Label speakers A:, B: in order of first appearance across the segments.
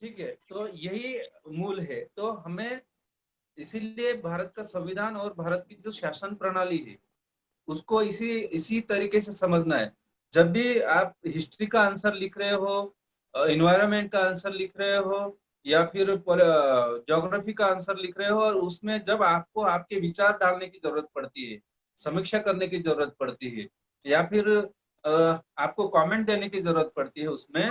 A: ठीक है, तो यही मूल है। तो हमें इसीलिए भारत का संविधान और भारत की जो शासन प्रणाली है उसको इसी इसी तरीके से समझना है। जब भी आप हिस्ट्री का आंसर लिख रहे हो, इन्वायरमेंट का आंसर लिख रहे हो, या फिर ज्योग्राफी का आंसर लिख रहे हो, और उसमें जब आपको आपके विचार डालने की जरूरत पड़ती है, समीक्षा करने की जरूरत पड़ती है, या फिर आपको कमेंट देने की जरूरत पड़ती है उसमें,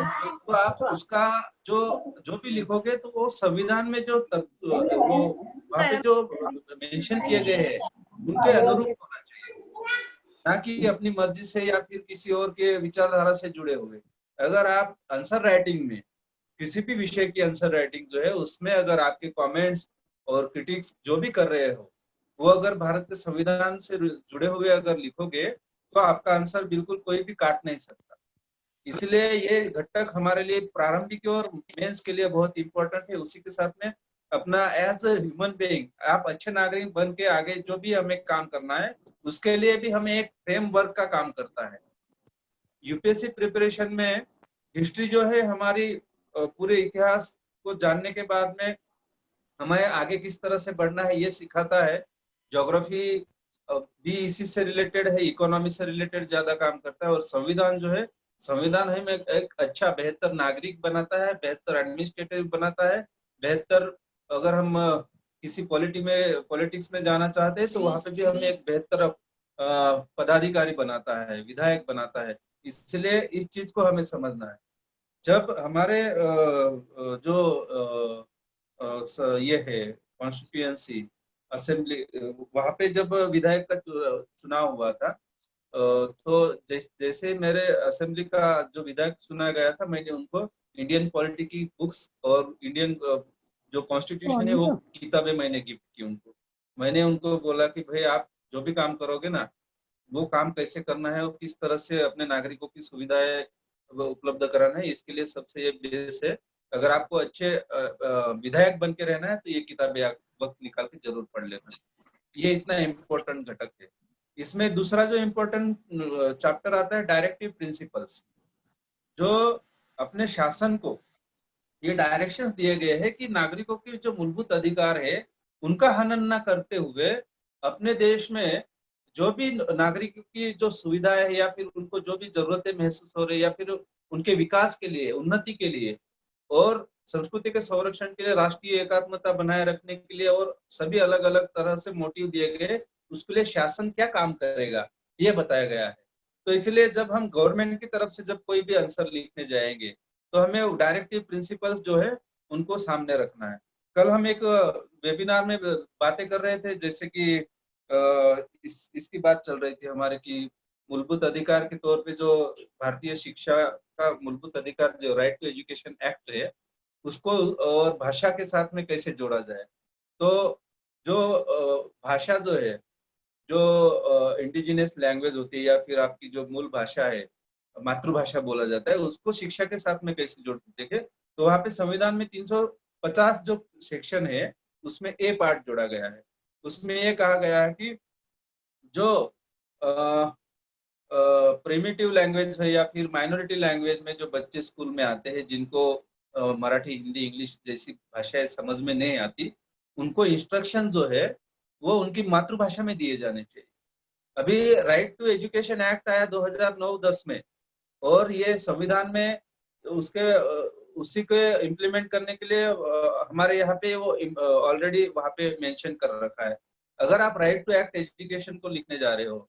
A: तो आप उसका जो जो भी लिखोगे तो वो संविधान में जो वो वहाँ पे जो मेंशन किए गए हैं उनके अनुरूप होना चाहिए, ना कि अपनी मर्जी से या फिर किसी और के विचारधारा से जुड़े हुए। अगर आप आंसर राइटिंग में किसी भी विषय की आंसर राइटिंग जो है उसमें अगर आपके कमेंट्स और क्रिटिक्स जो भी कर रहे हो वो अगर भारत के संविधान से जुड़े हुए अगर लिखोगे तो आपका आंसर बिल्कुल कोई भी काट नहीं सकता। इसलिए ये घटक हमारे लिए प्रारंभिक और मेंस के लिए बहुत इंपॉर्टेंट है। उसी के साथ में अपना एज ए ह्यूमन बीइंग आप अच्छे नागरिक बन के आगे जो भी हमें काम करना है उसके लिए भी हमें एक फ्रेमवर्क का काम करता है। यूपीएससी प्रिपरेशन में हिस्ट्री जो है हमारी पूरे इतिहास को जानने के बाद में हमें आगे किस तरह से बढ़ना है ये सिखाता है। ज्योग्राफी भी इसी से रिलेटेड है, इकोनॉमी से रिलेटेड ज्यादा काम करता है। और संविधान जो है, संविधान हमें एक अच्छा बेहतर नागरिक बनाता है, बेहतर एडमिनिस्ट्रेटिव बनाता है, बेहतर अगर हम किसी पॉलिटिक्स में जाना चाहते हैं तो वहां पे भी हमें एक बेहतर पदाधिकारी बनाता है, विधायक बनाता है। इसलिए इस चीज को हमें समझना है। जब हमारे जो ये है कॉन्स्टिट्यूएंसी असेंबली, वहां पे जब विधायक का चुनाव हुआ था, तो जैसे मेरे असेंबली का जो विधायक चुना गया था मैंने उनको इंडियन पॉलिटी की बुक्स और इंडियन जो कॉन्स्टिट्यूशन है वो किताबें मैंने गिफ्ट की उनको। मैंने उनको बोला कि भाई आप जो भी काम करोगे ना वो काम कैसे करना है और किस तरह से अपने नागरिकों की सुविधाएं वो उपलब्ध कराना है, इसके लिए सबसे ये बेस है। अगर आपको अच्छे विधायक बन के रहना है तो ये किताबें आप वक्त निकाल के जरूर पढ़ लेना। ये इतना इम्पोर्टेंट घटक है। इसमें दूसरा जो इम्पोर्टेंट चैप्टर आता है डायरेक्टिव प्रिंसिपल्स, जो अपने शासन को ये डायरेक्शंस दिए गए हैं कि नागरिकों के जो मूलभूत अधिकार है उनका हनन न करते हुए अपने देश में जो भी नागरिकों की जो सुविधाएं है या फिर उनको जो भी जरूरतें महसूस हो रही है या फिर उनके विकास के लिए, उन्नति के लिए और संस्कृति के संरक्षण के लिए, राष्ट्रीय एकात्मता बनाए रखने के लिए और सभी अलग अलग तरह से मोटिव दिए गए, उसके लिए शासन क्या काम करेगा ये बताया गया है। तो इसलिए जब हम गवर्नमेंट की तरफ से जब कोई भी आंसर लिखने जाएंगे तो हमें डायरेक्टिव प्रिंसिपल्स जो है उनको सामने रखना है। कल हम एक वेबिनार में बातें कर रहे थे, जैसे कि इसकी बात चल रही थी हमारे की मूलभूत अधिकार के तौर पे जो भारतीय शिक्षा का मूलभूत अधिकार जो राइट टू एजुकेशन एक्ट है उसको और भाषा के साथ में कैसे जोड़ा जाए। तो जो भाषा जो है, जो इंडिजिनस लैंग्वेज होती है या फिर आपकी जो मूल भाषा है, मातृभाषा बोला जाता है, उसको शिक्षा के साथ में कैसे जोड़ते देखे तो वहां पे संविधान में 350 जो सेक्शन है उसमें ए पार्ट जोड़ा गया है। उसमें ये कहा गया है कि जो प्रिमिटिव लैंग्वेज है या फिर माइनॉरिटी लैंग्वेज में जो बच्चे स्कूल में आते हैं जिनको मराठी, हिंदी, इंग्लिश जैसी भाषाएं समझ में नहीं आती, उनको इंस्ट्रक्शन जो है वो उनकी मातृभाषा में दिए जाने चाहिए। अभी राइट टू एजुकेशन एक्ट आया 2009-10 में, और ये संविधान में उसके उसी को इम्प्लीमेंट करने के लिए हमारे यहाँ पे वो ऑलरेडी वहाँ पे मेंशन कर रखा है। अगर आप राइट टू एक्ट एजुकेशन को लिखने जा रहे हो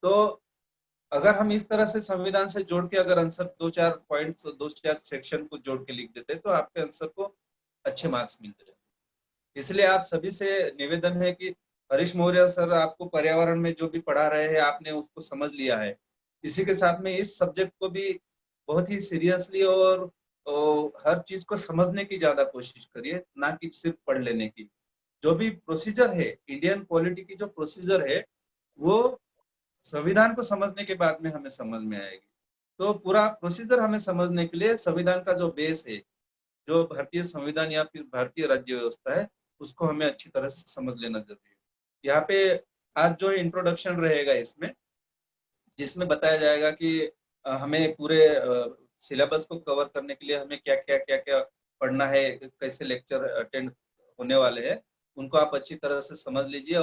A: तो अगर हम इस तरह से संविधान से जोड़ के अगर आंसर 2-4 पॉइंट्स, 2-4 सेक्शन को जोड़ के लिख देते तो आपके आंसर को अच्छे मार्क्स मिलते हैं। इसलिए आप सभी से निवेदन है कि हरीश मौर्य सर आपको पर्यावरण में जो भी पढ़ा रहे हैं आपने उसको समझ लिया है, इसी के साथ में इस सब्जेक्ट को भी बहुत ही सीरियसली और हर चीज को समझने की ज्यादा कोशिश करिए, ना कि सिर्फ पढ़ लेने की। जो भी प्रोसीजर है, इंडियन पॉलिटी की जो प्रोसीजर है वो संविधान को समझने के बाद में हमें समझ में आएगी। तो पूरा प्रोसीजर हमें समझने के लिए संविधान का जो बेस है, जो भारतीय संविधान या फिर भारतीय राज्य व्यवस्था है, उसको हमें अच्छी तरह से समझ लेना जरूरी है। यहाँ पे आज जो इंट्रोडक्शन रहेगा इसमें, जिसमें बताया जाएगा कि हमें पूरे सिलेबस को कवर करने के लिए हमें क्या क्या क्या क्या पढ़ना है, कैसे लेक्चर अटेंड होने वाले हैं, उनको आप अच्छी तरह से समझ लीजिए।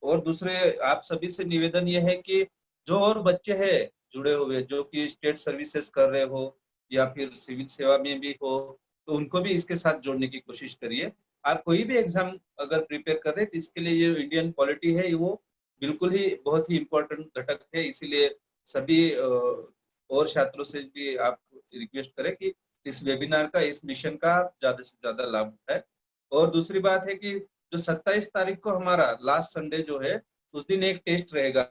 A: और दूसरे आप सभी से निवेदन ये है कि जो और बच्चे हैं जुड़े हुए, जो कि स्टेट सर्विसेज कर रहे हो या फिर सिविल सेवा में भी हो, तो उनको भी इसके साथ जोड़ने की कोशिश करिए। आप कोई भी एग्जाम अगर प्रिपेयर कर रहे हैं तो इसके लिए ये इंडियन पॉलिटी है, वो बिल्कुल ही बहुत ही इम्पोर्टेंट घटक है। इसीलिए सभी और छात्रों से भी आप रिक्वेस्ट करें कि इस वेबिनार का, इस मिशन का ज्यादा से ज्यादा लाभ उठाए। और दूसरी बात है कि जो 27 तारीख को हमारा लास्ट संडे जो है, उस दिन एक टेस्ट रहेगा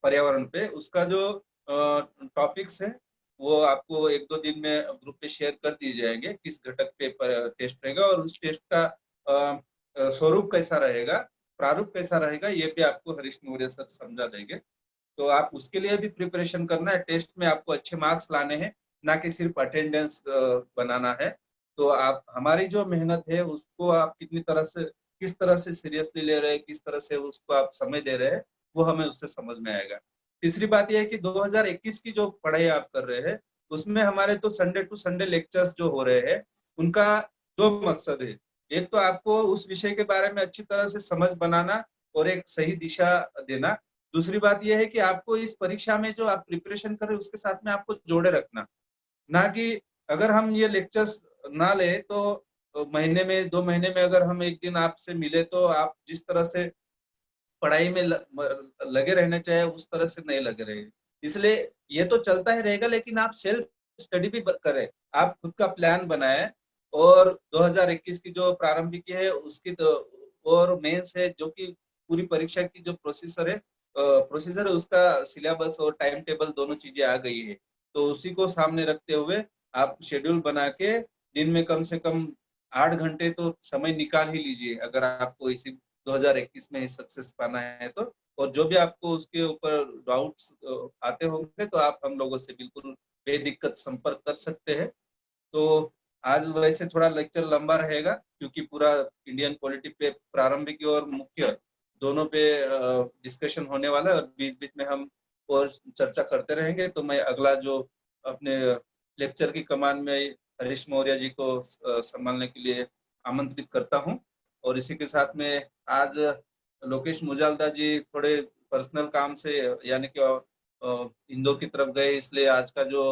A: पर्यावरण पे। उसका जो टॉपिक्स है वो आपको एक दो दिन में ग्रुप पे शेयर कर दिए जाएंगे, किस घटक पे टेस्ट रहेगा और उस टेस्ट का स्वरूप कैसा रहेगा, प्रारूप कैसा रहेगा, ये भी आपको हरीश मौर्य सर समझा देंगे। तो आप उसके लिए भी प्रिपरेशन करना है। टेस्ट में आपको अच्छे मार्क्स लाने हैं, ना कि सिर्फ अटेंडेंस बनाना है। तो आप हमारी जो मेहनत है उसको आप कितनी तरह से, किस तरह से सीरियसली ले रहे हैं, किस तरह से उसको आप समय दे रहे हैं, वो हमें उससे समझ में आएगा। तीसरी बात यह है कि 2021 की जो पढ़ाई आप कर रहे हैं उसमें हमारे तो संडे टू संडे लेक्चर्स जो हो रहे हैं, उनका दो मकसद है। एक तो आपको उस विषय के बारे में अच्छी तरह से समझ बनाना और एक सही दिशा देना। दूसरी बात यह है कि आपको इस परीक्षा में जो आप प्रिपरेशन कर रहे हैं उसके साथ में आपको जोड़े रखना। ना कि अगर हम ये लेक्चर्स ना ले तो महीने में, 2 महीने में अगर हम एक दिन आपसे मिले तो आप जिस तरह से पढ़ाई में लगे रहने चाहिए उस तरह से नहीं लगे रहे। इसलिए ये तो चलता ही रहेगा, लेकिन आप सेल्फ स्टडी भी करें, आप खुद का प्लान बनाएं। और 2021 की जो प्रारंभिक है उसकी तो, और मेंस है जो कि पूरी परीक्षा की जो प्रोसीजर है उसका सिलेबस और टाइम टेबल दोनों चीजें आ गई है। तो उसी को सामने रखते हुए आप शेड्यूल बना के दिन में कम से कम 8 घंटे तो समय निकाल ही लीजिए, अगर आपको इसी 2021 में सक्सेस पाना है तो। और जो भी आपको उसके ऊपर डाउट्स आते होंगे तो आप हम लोगों से बिल्कुल बेदिक्कत संपर्क कर सकते हैं। तो आज वैसे थोड़ा लेक्चर लंबा रहेगा क्योंकि पूरा इंडियन पॉलिटी पे प्रारंभिक और मुख्य दोनों पे डिस्कशन होने वाला है, और बीच बीच में हम और चर्चा करते रहेंगे। तो मैं अगला जो अपने लेक्चर की कमान में हरीश मौर्य जी को संभालने के लिए आमंत्रित करता हूं। और इसी के साथ में आज लोकेश मुजालदा जी थोड़े पर्सनल काम से यानी कि इंदौर की तरफ गए, इसलिए आज का जो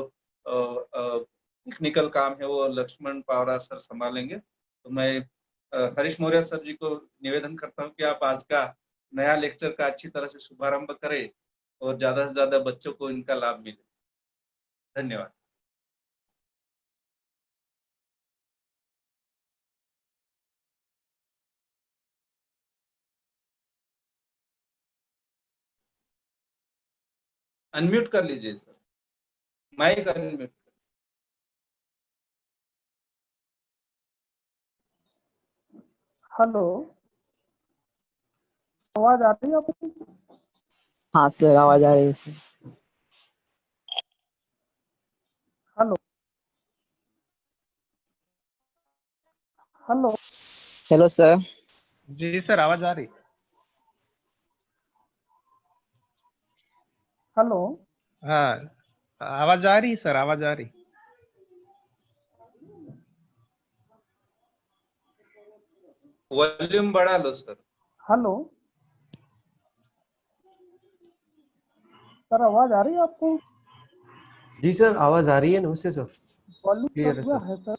A: टेक्निकल काम है वो लक्ष्मण पावरा सर संभालेंगे। तो मैं हरीश मौर्य सर जी को निवेदन करता हूँ कि आप आज का नया लेक्चर का अच्छी तरह से शुभारंभ करें और ज्यादा से ज्यादा बच्चों को इनका लाभ मिले। धन्यवाद। अनम्यूट कर लीजिए सर, माइक अनम्यूट।
B: हेलो, आवाज आ रही है आपको?
C: हाँ सर, आवाज आ रही है sir.
B: Hello hello
C: hello sir.
B: जी सर, आवाज आ रही? हेलो, हाँ आवाज आ रही सर, आवाज आ रही।
A: वॉल्यूम बढ़ा लो सर।
B: हेलो सर, आवाज आ रही है आपको?
D: जी सर, आवाज आ रही है। नमस्ते सर,
B: वॉल्यूम
D: क्लियर है
B: हुआ
D: सर।
B: है सर।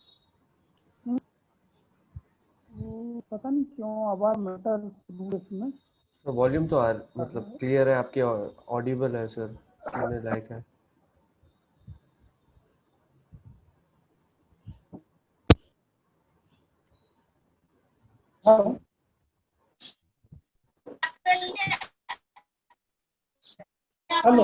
B: पता नहीं क्यों आवाज मैटर इसमें।
D: सर वॉल्यूम तो मतलब क्लियर है, आपके ऑडिबल है सर, सुनने लायक है।
B: हेलो हेलो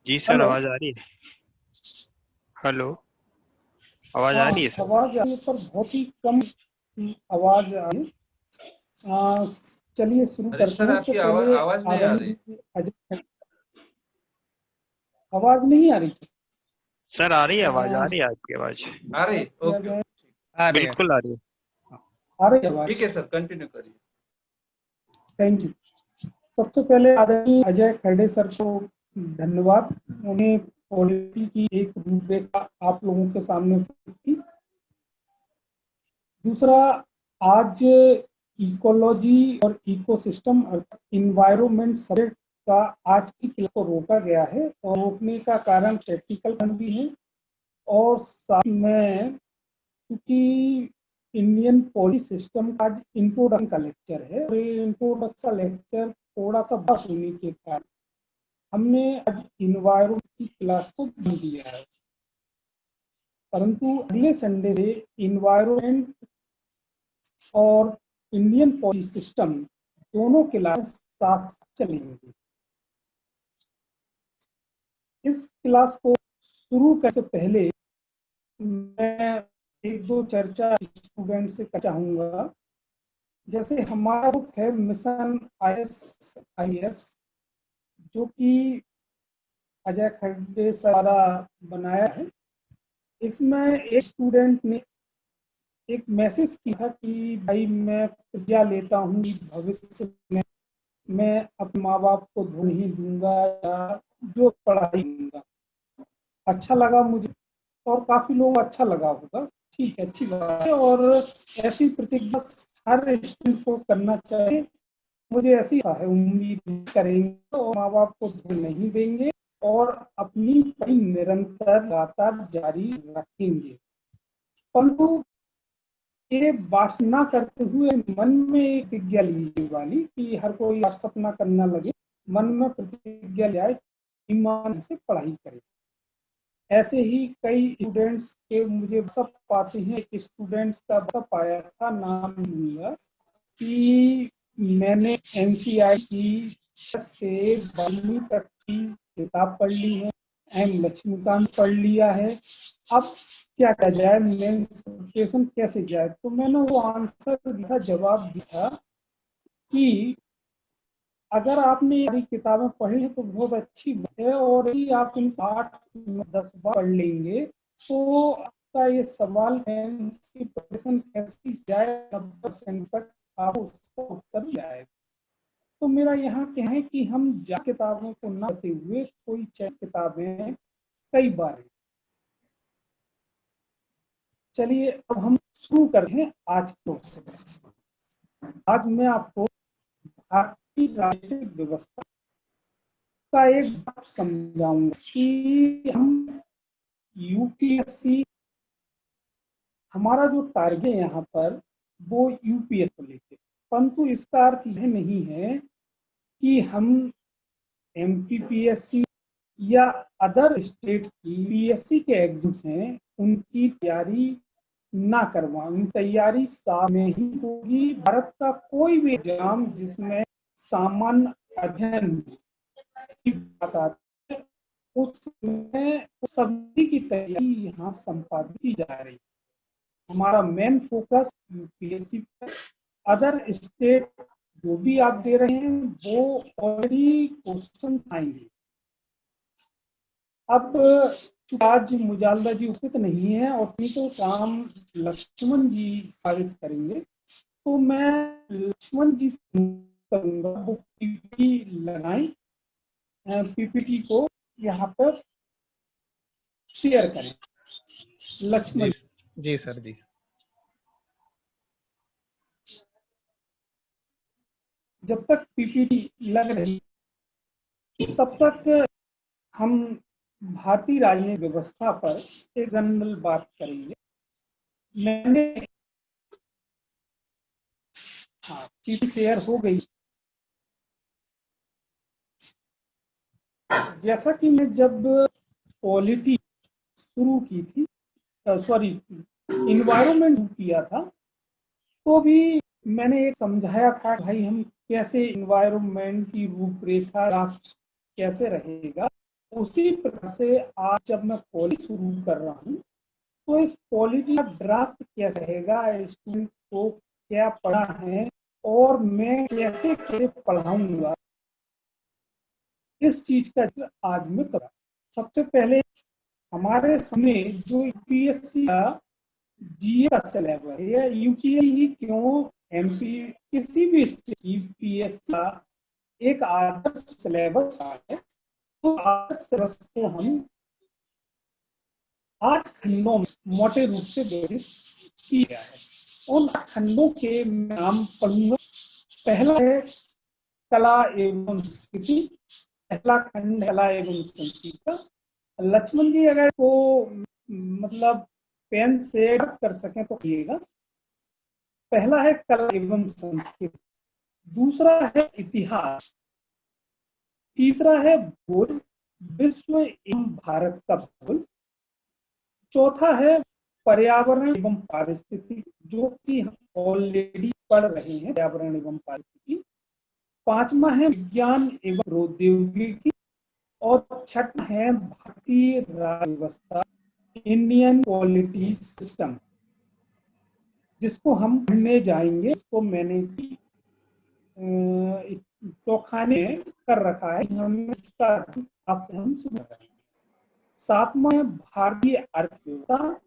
E: जी सर, आवाज आ रही है? हेलो, आवाज आ रही है सर?
B: आवाज आ रही है पर बहुत ही कम आवाज आ रही है। चलिए शुरू
A: हरीश
B: करते
A: सर,
B: हैं। इससे
A: आपकी
B: पहले
A: आवाज नहीं आ रही।
B: आवाज नहीं आ रही थी
E: सर आ रही है, आवाज आ रही है, आपकी आवाज
A: आ रही?
B: किया
A: ओके।
B: जाए। आ रही है।
E: बिल्कुल आ रही है।
B: आ रही है आवाज?
A: ठीक है सर, कंटिन्यू करिए।
B: Thank you. सबसे पहले आदरणीय अजय खरडे सर को धन्यवाद। उन्हें पॉलिटी की एक रूपरेखा आप लोगों के सामने प्रस्तुत की। दूसरा, आज इकोलॉजी और इकोसिस्टम अर्थात इन्वायरमेंट सब्जेक्ट का आज की क्लास को रोका गया है, और रोकने का कारण टेक्निकल कारण भी है, और साथ में क्योंकि इंडियन पॉलिसी सिस्टम का आज इंट्रोडक्शन का लेक्चर है, और ये इंट्रोडक्शन लेक्चर थोड़ा सा बस होने के कारण हमने आज इन्वायरमेंट की क्लास को बंद दिया है। परंतु अगले संडे से इन्वायरमेंट और इंडियन पॉलिसी सिस्टम दोनों क्लास साथ साथ चलेंगे। इस क्लास को शुरू करने से पहले मैं एक दो चर्चा स्टूडेंट से करना चाहूँगा। जैसे हमारा ग्रुप है मिशन ISIS, जो कि अजय खरडे सर द्वारा बनाया है। इसमें एक स्टूडेंट ने एक मैसेज किया कि भाई मैं प्रतिज्ञा लेता हूँ भविष्य में मैं अपने माँ बाप को धो नहीं दूंगा या जो पढ़ाई दूंगा। अच्छा लगा मुझे, और काफी लोगों को अच्छा लगा होगा। ठीक है, अच्छी बात है, और ऐसी प्रतिज्ञा हर स्टूडेंट को करना चाहिए। मुझे ऐसी आशा है, उम्मीद करेंगे और माँ बाप को धोखे नहीं देंगे और अपनी पढ़ाई निरंतर लगातार जारी रखेंगे। परंतु ये बात ना करते हुए मन में एक प्रतिज्ञा लीजिए वाली कि हर कोई व्हाट्सअप ना करना लगे, मन में प्रतिज्ञा ले आए, ईमान से पढ़ाई करें। ऐसे ही कई स्टूडेंट्स के मुझे सब पाते हैं। एक स्टूडेंट्स का सब आया था, नाम लूंगा, कि मैंने NCERT की 6 से 12वीं तक की किताब पढ़ ली है, M लक्ष्मीकांत पढ़ लिया है, अब क्या किया जाए, मेंस प्रिपरेशन कैसे जाए। तो मैंने वो आंसर दिया, जवाब दिया कि अगर आपने ये किताबें पढ़ी है तो बहुत अच्छी बात है, और यदि आप इन 8-10 बार पढ़ लेंगे तो आपका ये सवाल की प्रिपरेशन कैसी जाए 90% तक आपको उसका उत्तर मिल जाएगा। तो मेरा यहाँ क्या है कि हम जा किताबों को न पढ़ते हुए कोई किताबें कई बार। चलिए अब हम शुरू करते हैं आज की प्रोसेस। आज मैं आपको भारतीय राजनीतिक व्यवस्था का एक बात समझाऊंगा कि हम UPSC, हमारा जो टारगेट है यहाँ पर वो UPSC को लेकर, परंतु इसका अर्थ यह नहीं है कि हम MPPSC या अदर स्टेट की PSC के एग्जाम्स हैं उनकी तैयारी ना करवाएं। उन तैयारी साल में ही होगी। भारत का कोई भी एग्जाम जिसमें सामान्य अध्ययन की बात आती है उसमें सभी की तैयारी यहाँ संपादित की जा रही है। हमारा मेन फोकस UPSC पर। अदर स्टेट जो भी आप दे रहे हैं वो ऑलरेडी क्वेश्चन आएंगे। अब आज मुजालदा जी उपस्थित नहीं है और तो काम लक्ष्मण जी साबित करेंगे, तो मैं लक्ष्मण जी से करूंगा वो PPT लगाएं, PPT को यहाँ पर शेयर करें। लक्ष्मण
F: जी सर जी।
B: जब तक PPT लग रही तब तक हम भारतीय राजनीतिक व्यवस्था पर एक जनरल बात करेंगे। मैंने PPT शेयर हो गई। जैसा कि मैं जब पॉलिटी शुरू की थी, सॉरी इन्वायरमेंट किया था, तो भी मैंने एक समझाया था भाई हम कैसे इन्वायरमेंट की रूपरेखा कैसे रहेगा। उसी प्रकार से आज जब मैं पॉलिटी शुरू कर रहा हूँ तो इस पॉलिटी का ड्राफ्ट कैसे रहेगा, स्टूडेंट को क्या पढ़ा है और मैं कैसे कैसे पढ़ाऊंगा, इस चीज का आज मैं करा। सबसे पहले हमारे सामने जो UPSC का जीए का सिलेबस है, यूपीएससी ही क्यों, एमपी किसी भी यूपीएस का एक आदर्श सिलेबस है। तो आदर्श सिलेबस को हम 8 खंडों में मोटे रूप से विभाजित किया है। उन खंडों के नाम पढ़ूंगा। पहला है कला एवं संस्कृति, पहला खंड कला एवं संस्कृति का। लक्ष्मण जी अगर को मतलब पेन से कर सकें तो कहिएगा। पहला है कला एवं संस्कृति, दूसरा है इतिहास, तीसरा है भूगोल, विश्व एवं भारत का भूगोल, चौथा है पर्यावरण एवं पारिस्थितिकी, जो कि हम ऑलरेडी पढ़ रहे हैं, पर्यावरण एवं पारिस्थितिकी। पांचवा है विज्ञान एवं प्रौद्योगिकी, और छठा है भारतीय राज्य व्यवस्था, इंडियन पॉलिटी सिस्टम, जिसको हम पढ़ने जाएंगे। इसको मैंने चौखाने कर रखा है, हम शुरू करेंगे। सातवां है भारतीय अर्थव्यवस्था,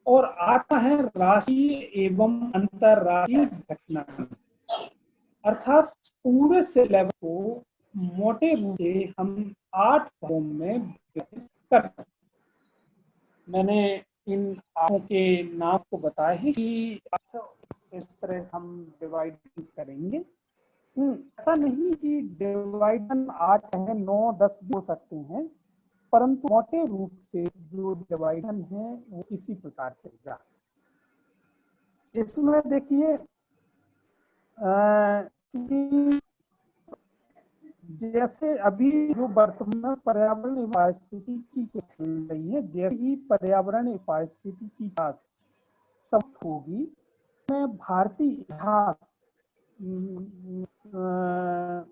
B: और आठवां है राष्ट्रीय एवं अंतरराष्ट्रीय घटनाक्रम। अर्थात पूरे सिलेबस को मोटे रूप से हम 8 भागों में विभाजित कर सकते हैं। मैंने इन आठों के नाम को बताए हैं कि इस तरह हम डिवाइड करेंगे। ऐसा नहीं कि डिवाइडन 8 है, 9, 10 हो सकते हैं, परंतु मोटे रूप से जो डिवाइडन है वो इसी प्रकार से होगा। इसमें देखिए जैसे अभी जो वर्तमान पर्यावरण एवं पारिस्थितिकी की चल रही है, जैसे ही पर्यावरण एवं पारिस्थितिकी की समाप्त होगी, मैं भारतीय इतिहास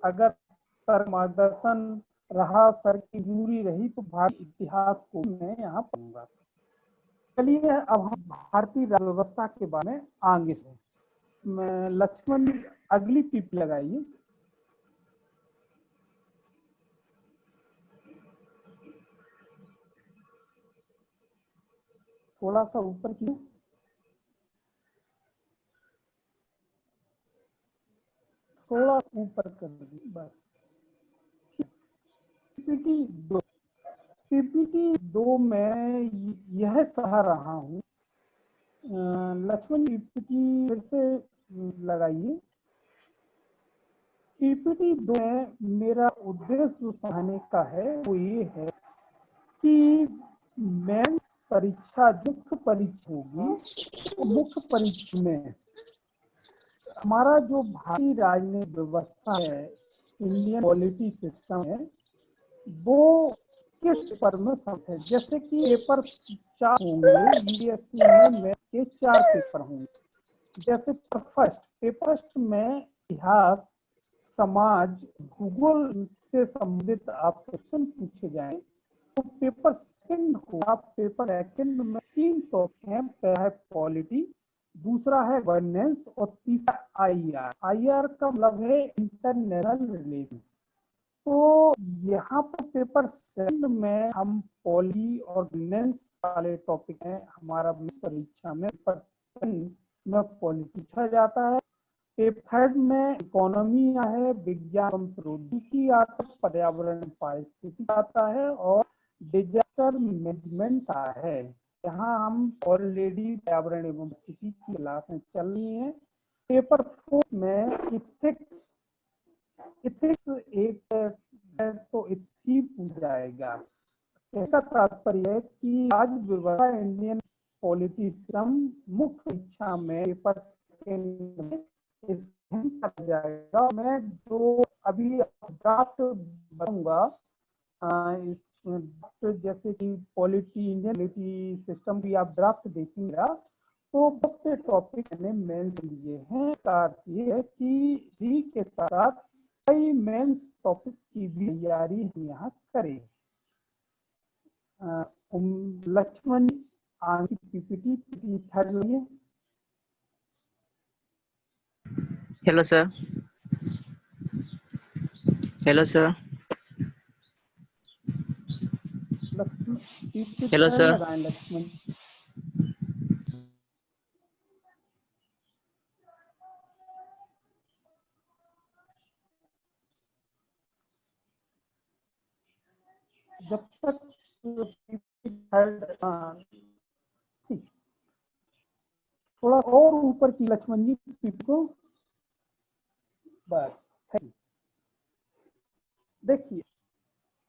B: अगर सर मार्गदर्शन रहा, सर की दूरी रही, तो भारतीय इतिहास को मैं यहाँ पढ़ूंगा। चलिए अब हम भारतीय राज्य व्यवस्था के बारे में आगे से लक्ष्मण अगली टिप लगाइए। थोड़ा सा ऊपर की, थोड़ा ऊपर कर दीजिए बस। पीपीटी 2 में यह सहा रहा हूँ। लक्ष्मण पीपीटी फिर से लगाइए। पीपीटी 2 में मेरा उद्देश्य जो सहाने का है वो ये है कि मेंस परीक्षा मुख्य परीक्षा होगी, मुख्य परीक्षा में हमारा जो भारतीय राजनीतिक व्यवस्था है, इंडियन पॉलिटी सिस्टम है, वो किस पेपर में सब है। जैसे कि पेपर 4 होंगे यूपीएससी में, मैथ के 4 पेपर होंगे। जैसे पेपर फर्स्ट में इतिहास, समाज, भूगोल से संबंधित आप सेक्शन पूछे जाए। तो पेपर सेकंड होगा, पेपर सेकंड में 3 टॉपिक हैं। पहला है पॉलिटी, दूसरा है गवर्नेंस, और तीसरा आईआर। आईआर का मतलब है इंटरनेशनल रिलेशंस। तो यहाँ पर पेपर सेकंड में हम पॉली और गवर्नेंस वाले टॉपिक हैं। हमारा परीक्षा में पेपर सेकंड में पॉलिटी पूछा जाता है। पेपर थर्ड में इकोनॉमी है, विज्ञान एवं प्रौद्योगिकी आता है, पर्यावरण पारिस्थितिकी आता है, और डिजास्टर मैनेजमेंट आता है। यहाँ हम ऑलरेडी पर्यावरण एवं स्थिति की क्लासें चल रही हैं। पेपर 4 में इथिक्स एक तो इसी पूछ जाएगा। इसका तात्पर्य है कि आज व्यवस्था इंडियन पॉलिटी सिस्टम मुख्य परीक्षा में पेपर सेकंड में जाएगा। मैं जो अभी ड्राफ्ट बताऊंगा, जैसे कि पॉलिटी, इंडियन पॉलिटी सिस्टम की आप ड्राफ्ट देखेंगे तो बहुत से टॉपिक मैंने मेंस लिए हैं। इसका अर्थ ये है कि री के साथ कई मेंस टॉपिक की भी तैयारी हम यहाँ करें। लक्ष्मण आगे पीपीटी थर्ड लिए।
C: Hello sir. Hello sir.
B: Laxman
C: hello sir.
B: लगाएं लक्ष्मण। जब तक ठीक, थोड़ा और ऊपर की लक्ष्मण जी पीठ को, बस। देखिए,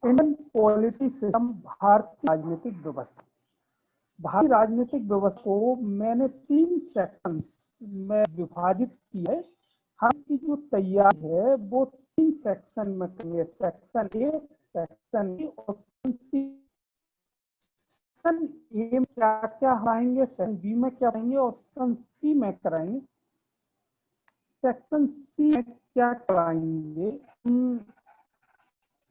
B: इंडियन पॉलिटी सिस्टम, भारतीय राजनीतिक व्यवस्था, भारतीय राजनीतिक व्यवस्था को मैंने 3 सेक्शंस में विभाजित किया है। हम की जो तैयारी है वो 3 सेक्शन में करेंगे, सेक्शन ए, सेक्शन बी और सेक्शन सी। सेक्शन ए में क्या क्या कराएंगे, सेक्शन बी में क्या कराएंगे और सेक्शन सी में कराएंगे। सेक्शन सी में क्या कराएंगे,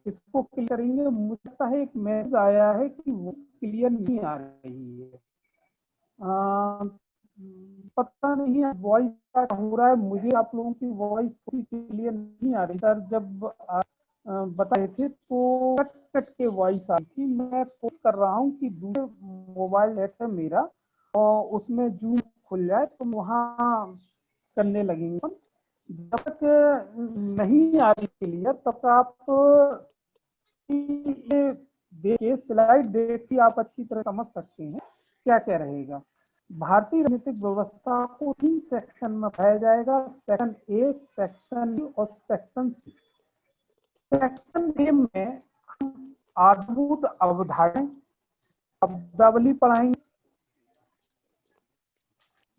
B: इसको क्लियर करेंगे। मुझे लगता है एक मैसेज आया है कि वो क्लियर नहीं आ रही है। पता नहीं है वॉइस क्या हो रहा है, मुझे आप लोगों की वॉइस पूरी क्लियर नहीं आ रही। सर जब बता रहे थे तो कट कट के वॉइस आ रही थी। मैं कोशिश कर रहा हूँ कि दूसरे मोबाइल नेट है मेरा और उसमें जूम खुल जाए तो वहाँ करने लगेंगे। जब तक नहीं आ रही क्लियर तब तक आप ये देखिए, स्लाइड देखिए, आप अच्छी तरह समझ सकते हैं क्या क्या रहेगा। भारतीय राजनीतिक व्यवस्था को 3 सेक्शन में पाया जाएगा, सेक्शन ए, सेक्शन बी और सेक्शन सी। सेक्शन ए में हम आधारभूत अवधारणाएं, शब्दावली पढ़ाएंगे।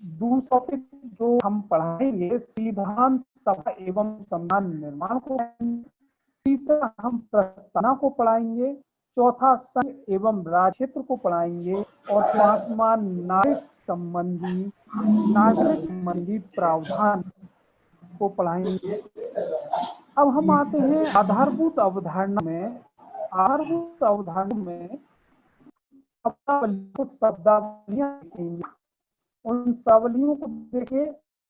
B: दूसरा टॉपिक जो हम पढ़ाएंगे, संविधान सभा एवं संविधान निर्माण को पढ़ाएंगे। तीसरा हम प्रस्तावना को पढ़ाएंगे। चौथा संघ एवं राज्य क्षेत्र को पढ़ाएंगे और पांचवा नागरिक संबंधी प्रावधान को पढ़ाएंगे। अब हम आते हैं आधारभूत अवधारणा में। आधारभूत अवधारणा में कुछ शब्दावलियां लिखेंगे, उन शब्दावलियों को देखे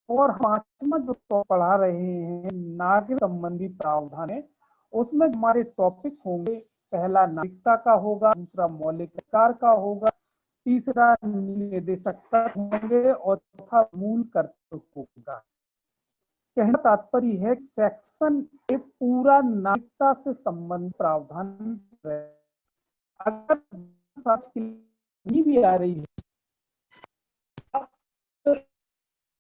B: और पांचवा जो तो पढ़ा रहे हैं नागरिक संबंधी प्रावधान है, उसमें हमारे टॉपिक होंगे। पहला नागरिकता का होगा, दूसरा मौलिक अधिकार का होगा, तीसरा निर्देशक तत्व होंगे और चौथा मूल कर्तव्य होगा। कहना तात्पर्य है सेक्शन ए पूरा नागरिकता से संबंधित प्रावधान है। अगर आज की नहीं भी आ रही है तो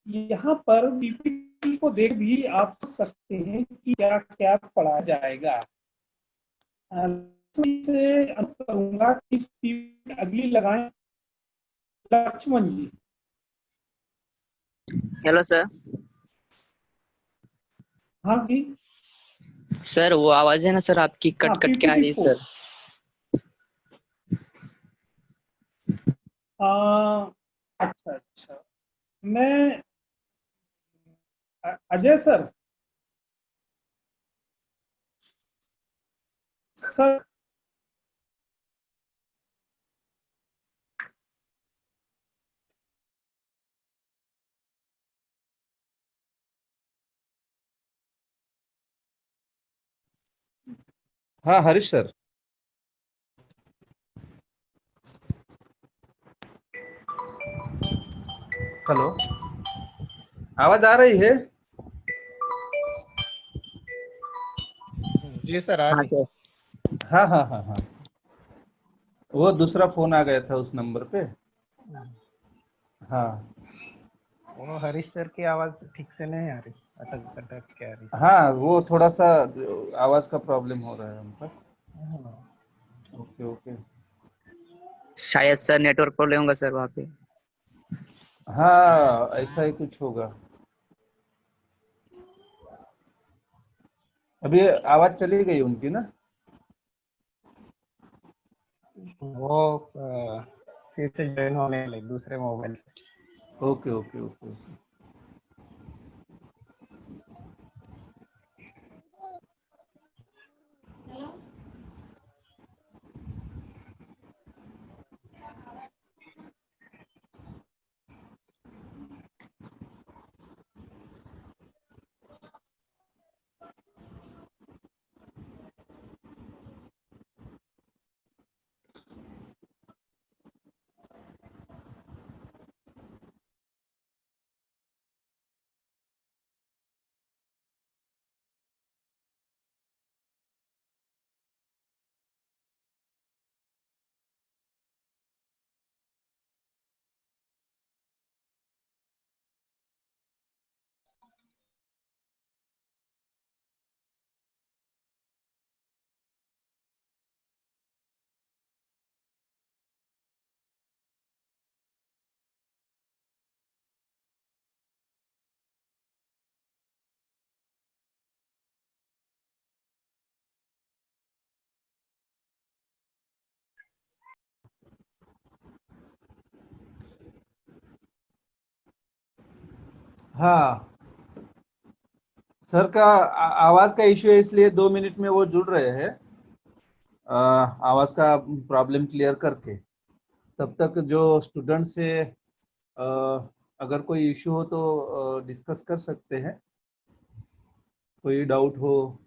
B: यहाँ पर पीपीटी को देख भी आप सकते हैं कि क्या क्या पढ़ा जाएगा। से अनुरोध करूंगा कि पीपीटी अगली लगाएं। लक्ष्मण जी।
C: Hello sir.
B: हाँ जी।
C: सर वो आवाज है ना सर आपकी
B: हाँ,
C: कट कट के आ रही है
B: पीपीटी
C: सर।
B: अच्छा अच्छा, मैं अजय सर, सर
A: हाँ हरीश सर। हेलो, आवाज आ रही है?
E: जी सर आ
C: हाँ
E: रही।
C: सर।
A: हाँ हाँ हाँ हाँ, वो दूसरा फोन आ गया था उस नंबर पे। हाँ
E: वो हरीश सर की आवाज ठीक से नहीं आ रही, अटक अटक के आ रही।
A: हाँ, वो थोड़ा सा आवाज का प्रॉब्लम हो रहा है उनका। Okay okay.
C: शायद सर नेटवर्क प्रॉब्लम होगा सर वहाँ पे।
A: हाँ ऐसा ही कुछ होगा। अभी आवाज चली गई उनकी ना।
E: वो फिर से ज्वाइन होने लगे दूसरे मोबाइल से।
A: Okay okay okay okay. हाँ सर का आवाज का इश्यू है, इसलिए 2 मिनट में वो जुड़ रहे हैं। आवाज का प्रॉब्लम क्लियर करके तब तक जो स्टूडेंट से अगर कोई इश्यू हो तो डिस्कस कर सकते हैं, कोई डाउट हो।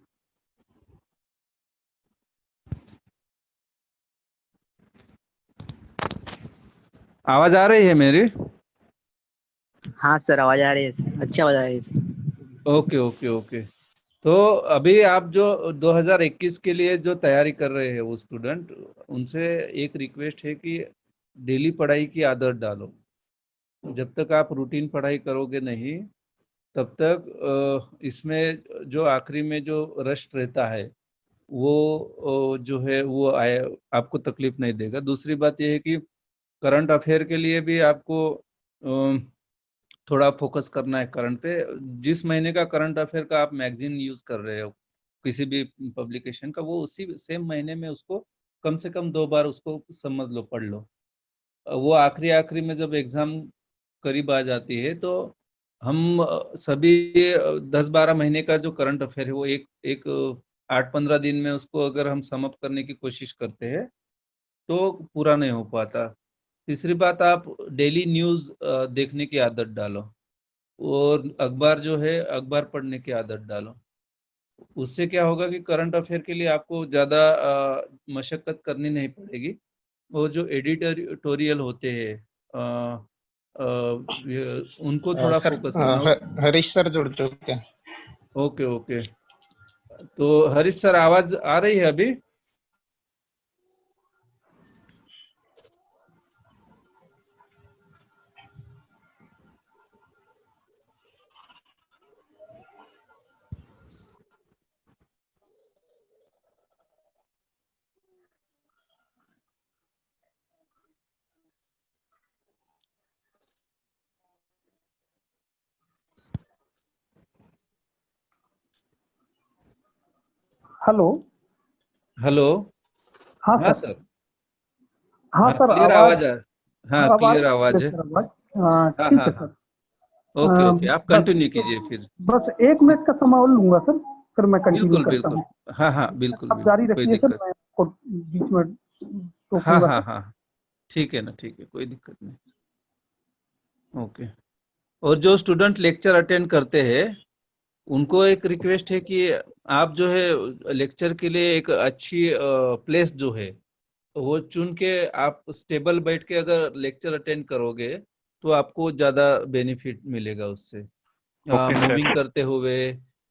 A: आवाज आ रही है मेरी?
C: हाँ सर, आवाज आ रही है सर, अच्छी आवाज आ रही है सर।
A: Okay okay okay. तो अभी आप जो 2021 के लिए जो तैयारी कर रहे हैं वो स्टूडेंट, उनसे एक रिक्वेस्ट है कि डेली पढ़ाई की आदत डालो। जब तक आप रूटीन पढ़ाई करोगे नहीं तब तक इसमें जो आखिरी में जो रश रहता है वो जो है वो आए आपको तकलीफ नहीं देगा। दूसरी बात यह है कि करंट अफेयर के लिए भी आपको थोड़ा फोकस करना है करंट पे। जिस महीने का करंट अफेयर का आप मैगजीन यूज कर रहे हो किसी भी पब्लिकेशन का, वो उसी सेम महीने में उसको कम से कम 2 बार उसको समझ लो, पढ़ लो। वो आखिरी आखिरी में जब एग्जाम करीब आ जाती है तो हम सभी 10-12 महीने का जो करंट अफेयर है वो एक एक 8-15 दिन में उसको अगर हम समअप करने की कोशिश करते हैं तो पूरा नहीं हो पाता। तीसरी बात, आप डेली न्यूज देखने की आदत डालो और अखबार जो है अखबार पढ़ने की आदत डालो। उससे क्या होगा कि करंट अफेयर के लिए आपको ज़्यादा मशक्कत करनी नहीं पड़ेगी। वो जो एडिटोरियल होते हैं उनको थोड़ा
F: सर
A: फोकस करना उस।
F: हरीश सर जुड़ चुके हैं।
A: Okay okay. तो हरीश सर आवाज आ रही है अभी?
B: हेलो।
A: हेलो।
B: हाँ
A: हाँ
B: सर।
A: सर।
B: हाँ
A: हाँ
B: सर,
A: क्लियर
B: आवाज
A: आवाज हाँ
B: अब आ
A: क्लियर
B: रही है
A: आवाज है।
B: सर आवाज। हाँ,
A: हाँ
B: ठीक
A: हाँ
B: है
A: हाँ।
B: सर।
A: ओके ओके, आप
B: बस
A: कंटिन्यू कीजिए फिर।
B: बस 1 मिनट का समय और लूंगा सर, फिर मैं कंटिन्यू
A: बिल्कुल
B: करता
A: बिल्कुल।
B: हूँ।
A: हाँ हाँ बिल्कुल
B: आप जारी
A: बिल्कुल, कोई
B: रखिए सर,
A: दिक्कत।
B: मैं आपको बीच में
A: हाँ
B: टोकूंगा
A: हाँ
B: सर।
A: हाँ ठीक है ना, ठीक है, कोई दिक्कत नहीं। ओके। और जो स्टूडेंट लेक्चर अटेंड करते हैं उनको एक रिक्वेस्ट है कि आप जो है लेक्चर के लिए एक अच्छी प्लेस जो है वो चुन के आप स्टेबल बैठ के अगर लेक्चर अटेंड करोगे तो आपको ज़्यादा बेनिफिट मिलेगा उससे।
E: Okay
A: moving
E: sir.
A: करते हुए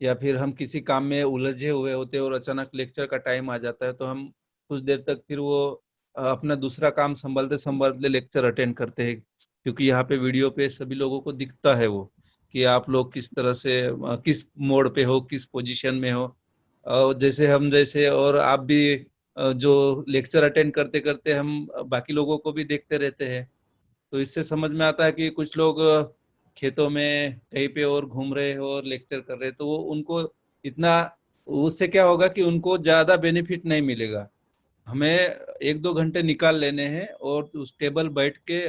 A: या फिर हम किसी काम में उलझे हुए होते हैं और अचानक लेक्चर का टाइम आ जाता है तो हम कुछ देर तक फिर वो अपना दूसरा काम संभालते संभालते लेक्चर अटेंड करते हैं, क्योंकि यहाँ पे वीडियो पे सभी लोगों को दिखता है वो कि आप लोग किस तरह से किस मोड पे हो, किस पोजीशन में हो। जैसे हम जैसे और आप भी जो लेक्चर अटेंड करते करते हम बाकी लोगों को भी देखते रहते हैं। तो इससे समझ में आता है कि कुछ लोग खेतों में कहीं पे और घूम रहे हो और लेक्चर कर रहे हैं, तो वो उनको इतना, उससे क्या होगा कि उनको ज्यादा बेनिफिट नहीं मिलेगा। हमें 1-2 घंटे निकाल लेने हैं और उस टेबल बैठ के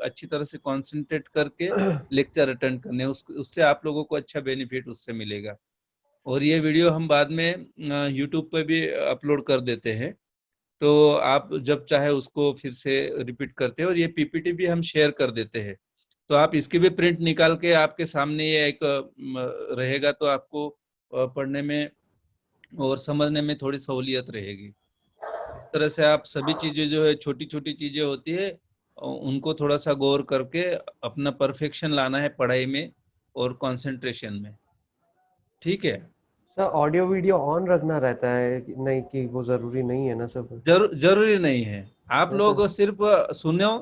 A: अच्छी तरह से कंसंट्रेट करके लेक्चर अटेंड करने हैं। उससे आप लोगों को अच्छा बेनिफिट उससे मिलेगा। और ये वीडियो हम बाद में यूट्यूब पे भी अपलोड कर देते हैं, तो आप जब चाहे उसको फिर से रिपीट करते हैं। और ये पीपीटी भी हम शेयर कर देते हैं, तो आप इसकी भी प्रिंट निकाल के आपके सामने ये एक रहेगा, तो आपको पढ़ने में और समझने में थोड़ी सहूलियत रहेगी। इस तरह से आप सभी चीजें जो है छोटी छोटी चीजें होती है उनको थोड़ा सा गौर करके अपना परफेक्शन लाना है पढ़ाई में और कंसंट्रेशन में। ठीक है?
D: सर ऑडियो वीडियो ऑन रखना रहता है कि नहीं, कि वो जरूरी नहीं है ना सब?
A: जरूरी नहीं है। आप
D: है
A: लोग
D: सर।
A: सिर्फ सुनो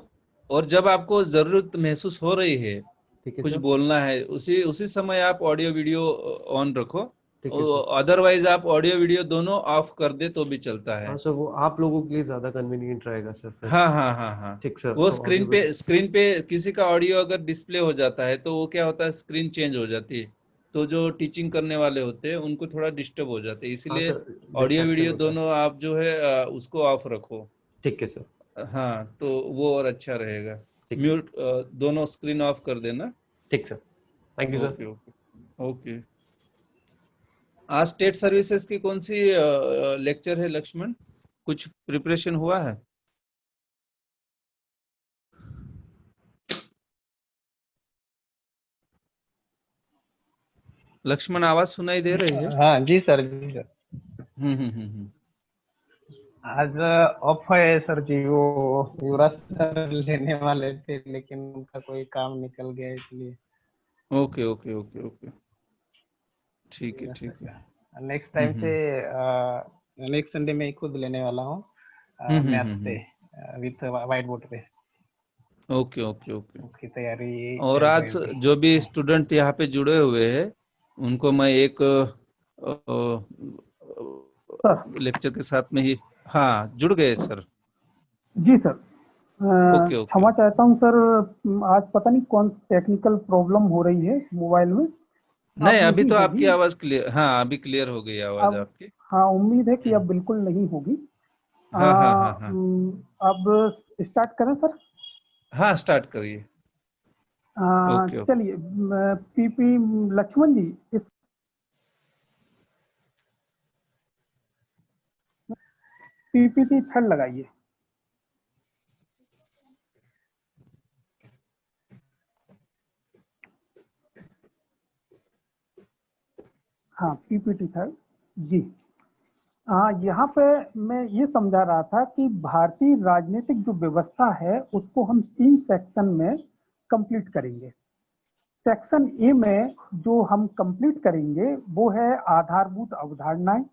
A: और जब आपको जरूरत महसूस हो रही है
D: ठीक है
A: कुछ
D: सर।
A: बोलना है उसी उसी समय आप ऑडियो वीडियो ऑन रखो।
D: ठीक है सर।
A: अदरवाइज आप ऑडियो वीडियो दोनों ऑफ कर दे तो भी चलता
D: हाँ
A: है।
D: सर, वो आप लोगों के लिए ज्यादा कन्वीनियंट रहेगा सर फिर।
A: हाँ हाँ हाँ हाँ।
D: ठीक सर,
A: वो
D: तो ऑडियो वीडियो।
A: स्क्रीन पे किसी का ऑडियो अगर डिस्प्ले हो जाता है तो वो क्या होता है, स्क्रीन चेंज हो जाती है, तो जो टीचिंग करने वाले होते हैं उनको थोड़ा डिस्टर्ब हो जाते हैं,
D: हाँ
A: इसीलिए
D: सर,
A: ऑडियो
D: डिस्ट्रैक्शन
A: वीडियो
D: होता है।
A: दोनों आप जो है उसको ऑफ रखो।
D: ठीक है सर।
A: हाँ तो वो और अच्छा रहेगा।
D: ठीक सर।
A: म्यूट दोनों स्क्रीन ऑफ कर देना।
D: ठीक sir. Thank you sir.
A: Okay okay okay. आज स्टेट सर्विसेज की कौन सी लेक्चर है लक्ष्मण? कुछ प्रिपरेशन हुआ है? लक्ष्मण आवाज सुनाई दे रही है?
F: हाँ जी सर, जी सर।
A: हम्म।
F: आज ऑफ है सर जी, वो युवराज सर लेने वाले थे लेकिन उनका कोई काम निकल गया इसलिए।
A: ओके ओके ओके ओके, ठीक है ठीक है।
F: नेक्स्ट टाइम से नेक्स्ट संडे में खुद लेने वाला हूँ मैथ पे विथ व्हाइट बोर्ड पे।
A: Okay okay okay.
F: उसकी तैयारी
A: और
F: चल
A: आज
F: रही थी।
A: जो भी स्टूडेंट यहाँ पे जुड़े हुए हैं उनको मैं एक लेक्चर के साथ में ही, हाँ जुड़ गए सर।
B: जी सर।
A: ओके ओके
B: क्षमा चाहता हूँ सर, आज पता नहीं कौन टेक्निकल प्रॉब्लम हो रही है मोबाइल में।
A: नहीं,
B: अब
A: अभी
B: नहीं
A: तो
B: होगी।
A: आपकी आवाज क्लियर, हाँ अभी क्लियर हो गई आवाज
B: अब
A: आपकी।
B: हाँ, उम्मीद है कि अब बिल्कुल नहीं होगी।
A: हाँ हाँ हाँ हाँ
B: अब स्टार्ट करें सर?
A: हाँ, स्टार्ट करिए। Okay okay.
B: चलिए, पीपी लक्ष्मण जी, इस पीपीटी थर्ड लगाइए। हाँ, पीपीटी थर्ड जी। यहाँ पे मैं ये समझा रहा था कि भारतीय राजनीतिक जो व्यवस्था है उसको हम 3 सेक्शन में कंप्लीट करेंगे। सेक्शन ए में जो हम कंप्लीट करेंगे वो है आधारभूत अवधारणाएं।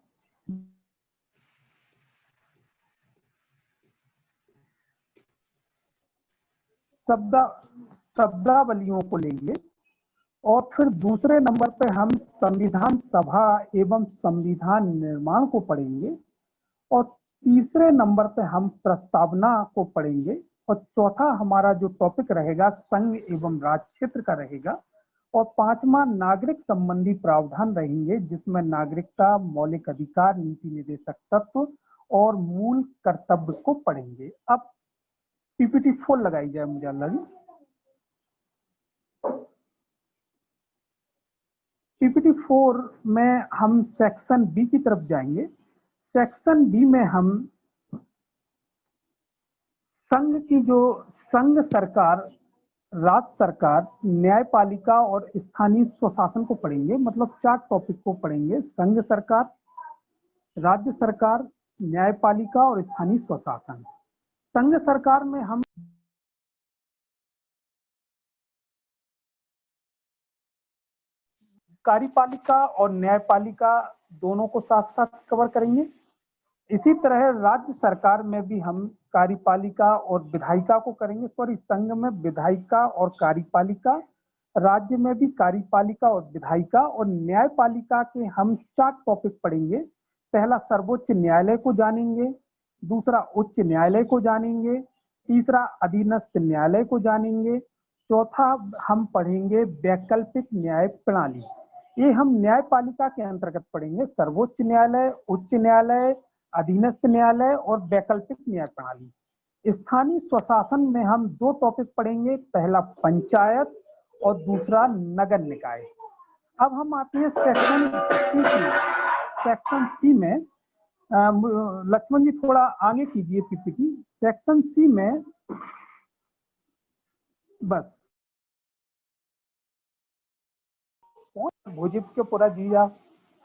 B: शब्दावलियों को लेंगे और फिर दूसरे नंबर पे हम संविधान सभा एवं संविधान निर्माण को पढ़ेंगे और तीसरे नंबर पे हम प्रस्तावना को पढ़ेंगे और चौथा हमारा जो टॉपिक रहेगा संघ एवं राज्य क्षेत्र का रहेगा और पांचवा नागरिक संबंधी प्रावधान रहेंगे जिसमें नागरिकता, मौलिक अधिकार, नीति निर्देशक तत्व और मूल कर्तव्य को पढ़ेंगे। अब पीपीटी 4 लगाई जाए मुझे अल्लाह जी। पीपीटी 4 में हम सेक्शन बी की तरफ जाएंगे। सेक्शन बी में हम संघ की जो संघ सरकार, राज्य सरकार, न्यायपालिका और स्थानीय स्वशासन को पढ़ेंगे। मतलब 4 टॉपिक को पढ़ेंगे: संघ सरकार, राज्य सरकार, न्यायपालिका और स्थानीय स्वशासन। संघ सरकार में हम कार्यपालिका और न्यायपालिका दोनों को साथ साथ कवर करेंगे। इसी तरह राज्य सरकार में भी हम कार्यपालिका और विधायिका को करेंगे। सॉरी, संघ में विधायिका और कार्यपालिका, राज्य में भी कार्यपालिका और विधायिका, और न्यायपालिका के हम 4 टॉपिक पढ़ेंगे। पहला सर्वोच्च न्यायालय को जानेंगे, दूसरा उच्च न्यायालय को जानेंगे, तीसरा अधीनस्थ न्यायालय को जानेंगे, चौथा हम पढ़ेंगे वैकल्पिक न्याय प्रणाली। ये हम न्यायपालिका के अंतर्गत पढ़ेंगे: सर्वोच्च न्यायालय, उच्च न्यायालय, अधीनस्थ न्यायालय और वैकल्पिक न्याय प्रणाली। स्थानीय स्वशासन में हम 2 टॉपिक पढ़ेंगे, पहला पंचायत और दूसरा नगर निकाय। अब हम आते हैं सेक्शन सी में। सेक्शन सी में लक्ष्मण जी थोड़ा आगे कीजिए पीपीटी। सेक्शन सी में बस भोजिप के पूरा जिया।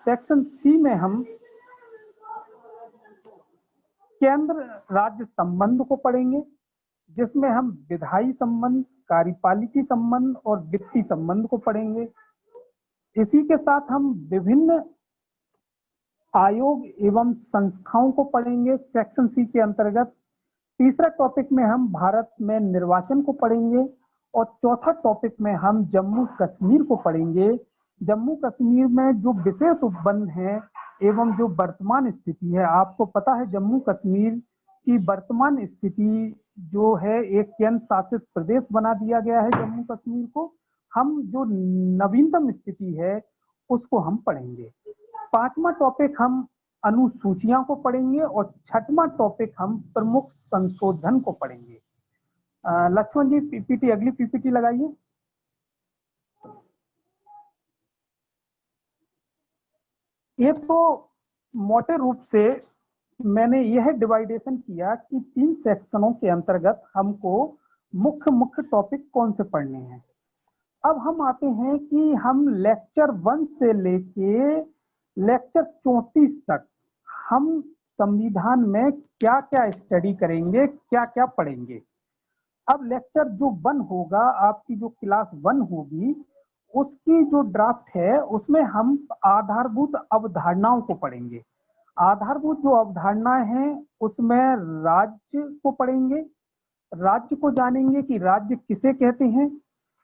B: सेक्शन सी में हम केंद्र राज्य संबंध को पढ़ेंगे जिसमें हम विधायी संबंध, कार्यपालिकी संबंध और वित्तीय संबंध को पढ़ेंगे। इसी के साथ हम विभिन्न आयोग एवं संस्थाओं को पढ़ेंगे सेक्शन सी के अंतर्गत। तीसरा टॉपिक में हम भारत में निर्वाचन को पढ़ेंगे और चौथा टॉपिक में हम जम्मू कश्मीर को पढ़ेंगे। जम्मू कश्मीर में जो विशेष उपबंध हैं एवं जो वर्तमान स्थिति है, आपको पता है जम्मू कश्मीर की वर्तमान स्थिति जो है एक केंद्र शासित प्रदेश बना दिया गया है जम्मू कश्मीर को। हम जो नवीनतम स्थिति है उसको हम पढ़ेंगे। पांचवा टॉपिक हम अनुसूचियां को पढ़ेंगे और छठवां टॉपिक हम प्रमुख संशोधन को पढ़ेंगे। लक्ष्मण जी, पीपीटी, अगली पीपीटी लगाइए। ये तो मोटे रूप से मैंने यह डिवाइडेशन किया कि 3 सेक्शनों के अंतर्गत हमको मुख्य मुख्य टॉपिक कौन से पढ़ने हैं। अब हम आते हैं कि हम लेक्चर 1 से लेके लेक्चर 34 तक हम संविधान में क्या क्या स्टडी करेंगे, क्या क्या पढ़ेंगे। अब लेक्चर जो 1 होगा, आपकी जो क्लास 1 होगी, उसकी जो ड्राफ्ट है उसमें हम आधारभूत अवधारणाओं को पढ़ेंगे। आधारभूत जो अवधारणाएं हैं उसमें राज्य को पढ़ेंगे, राज्य को जानेंगे कि राज्य किसे कहते हैं।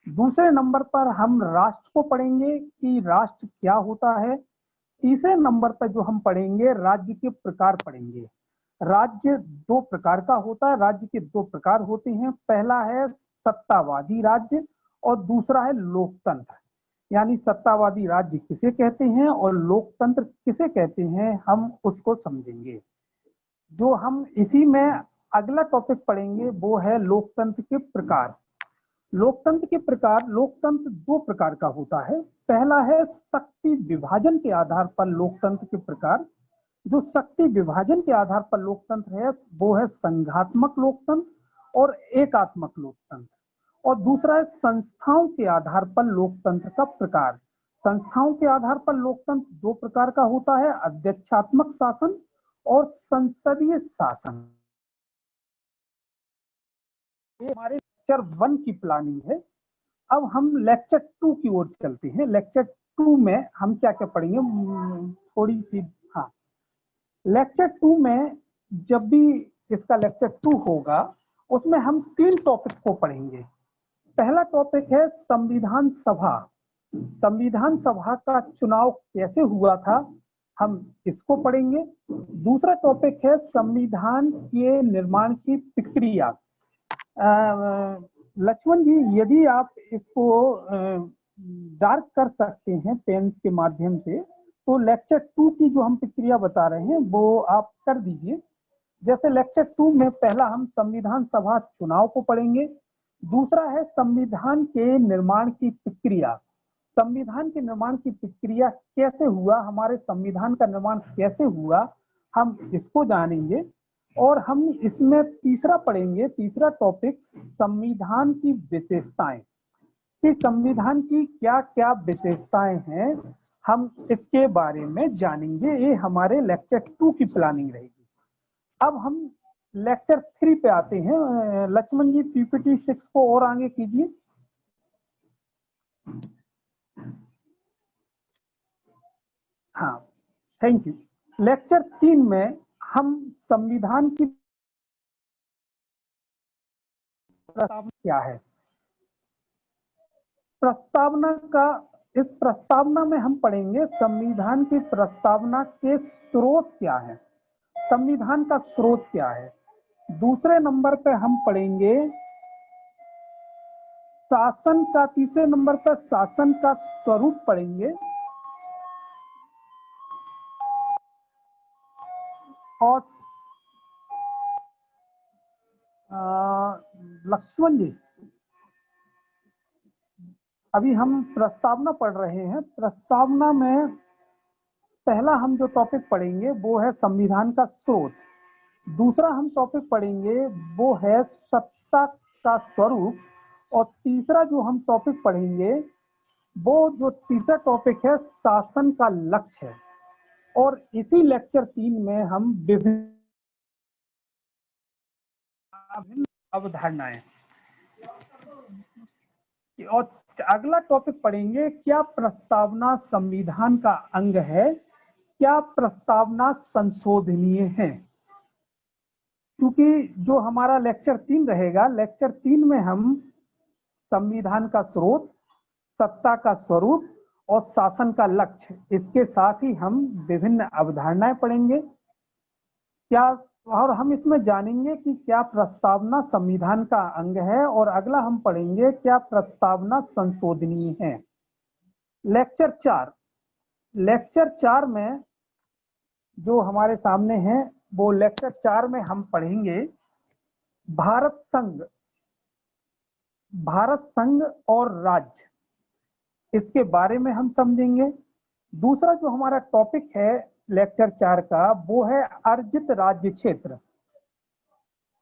B: दूसरे नंबर पर हम राष्ट्र को पढ़ेंगे कि राष्ट्र क्या होता है। तीसरे नंबर पर जो हम पढ़ेंगे राज्य के प्रकार पढ़ेंगे। राज्य 2 प्रकार का होता है, राज्य के 2 प्रकार होते हैं। पहला है सत्तावादी राज्य और दूसरा है लोकतंत्र। यानी सत्तावादी राज्य किसे कहते हैं और लोकतंत्र किसे कहते हैं, हम उसको समझेंगे। जो हम इसी में अगला टॉपिक पढ़ेंगे वो है लोकतंत्र के प्रकार। लोकतंत्र के प्रकार, लोकतंत्र 2 प्रकार का होता है। पहला है शक्ति विभाजन के आधार पर लोकतंत्र के प्रकार। जो शक्ति विभाजन के आधार पर लोकतंत्र है वो है संघात्मक लोकतंत्र और एकात्मक लोकतंत्र। और दूसरा है संस्थाओं के आधार पर लोकतंत्र का प्रकार। संस्थाओं के आधार पर लोकतंत्र 2 प्रकार का होता है, अध्यक्षात्मक शासन और संसदीय शासन। ये हमारे लेक्चर 1 की प्लानिंग है। अब हम लेक्चर 2 की ओर चलते हैं। लेक्चर 2 में हम क्या क्या पढ़ेंगे, थोड़ी सी, हाँ, लेक्चर 2 में जब भी इसका लेक्चर 2 होगा उसमें हम 3 टॉपिक को पढ़ेंगे। पहला टॉपिक है संविधान सभा। संविधान सभा का चुनाव कैसे हुआ था, हम इसको पढ़ेंगे। दूसरा टॉपिक है संविधान के निर्माण की प्रक्रिया। लक्ष्मण जी, यदि आप इसको डार्क कर सकते हैं पेन के माध्यम से, तो लेक्चर 2 की जो हम प्रक्रिया बता रहे हैं वो आप कर दीजिए। जैसे लेक्चर 2 में पहला हम संविधान सभा चुनाव को पढ़ेंगे। दूसरा है संविधान के निर्माण की प्रक्रिया। संविधान के निर्माण की प्रक्रिया कैसे हुआ, हमारे संविधान का निर्माण कैसे हुआ, हम इसको जानेंगे। और हम इसमें तीसरा पढ़ेंगे, तीसरा टॉपिक संविधान की विशेषताएं, कि संविधान की क्या क्या विशेषताएं हैं, हम इसके बारे में जानेंगे। ये हमारे लेक्चर 2 की प्लानिंग रहेगी। अब हम लेक्चर 3 पे आते हैं। लक्ष्मण जी पीपीटी 6 को और आगे कीजिए। हाँ, थैंक यू। लेक्चर 3 में हम संविधान की प्रस्तावना क्या है, प्रस्तावना का, इस प्रस्तावना में हम पढ़ेंगे संविधान की प्रस्तावना के स्रोत क्या है, संविधान का स्रोत क्या है। दूसरे नंबर पे हम पढ़ेंगे शासन का, तीसरे नंबर पर शासन का स्वरूप पढ़ेंगे। और लक्ष्मण जी, अभी हम प्रस्तावना पढ़ रहे हैं। प्रस्तावना में पहला हम जो टॉपिक पढ़ेंगे वो है संविधान का स्रोत। दूसरा हम टॉपिक पढ़ेंगे वो है सत्ता का स्वरूप। और तीसरा जो हम टॉपिक पढ़ेंगे, वो जो तीसरा टॉपिक है शासन का लक्ष्य है। और इसी लेक्चर 3 में हम विभिन्न अवधारणाएं, और अगला टॉपिक पढ़ेंगे क्या प्रस्तावना संविधान का अंग है, क्या प्रस्तावना संशोधनीय है। क्योंकि जो हमारा लेक्चर 3 रहेगा, लेक्चर 3 में हम संविधान का स्रोत, सत्ता का स्वरूप और शासन का लक्ष्य, इसके साथ ही हम विभिन्न अवधारणाएं पढ़ेंगे। क्या, और हम इसमें जानेंगे कि क्या प्रस्तावना संविधान का अंग है। और अगला हम पढ़ेंगे क्या प्रस्तावना संशोधनीय है। लेक्चर 4, लेक्चर 4 में जो हमारे सामने है, वो लेक्चर 4 में हम पढ़ेंगे भारत संघ, भारत संघ और राज्य, इसके बारे में हम समझेंगे। दूसरा जो हमारा टॉपिक है लेक्चर 4 का वो है अर्जित राज्य क्षेत्र।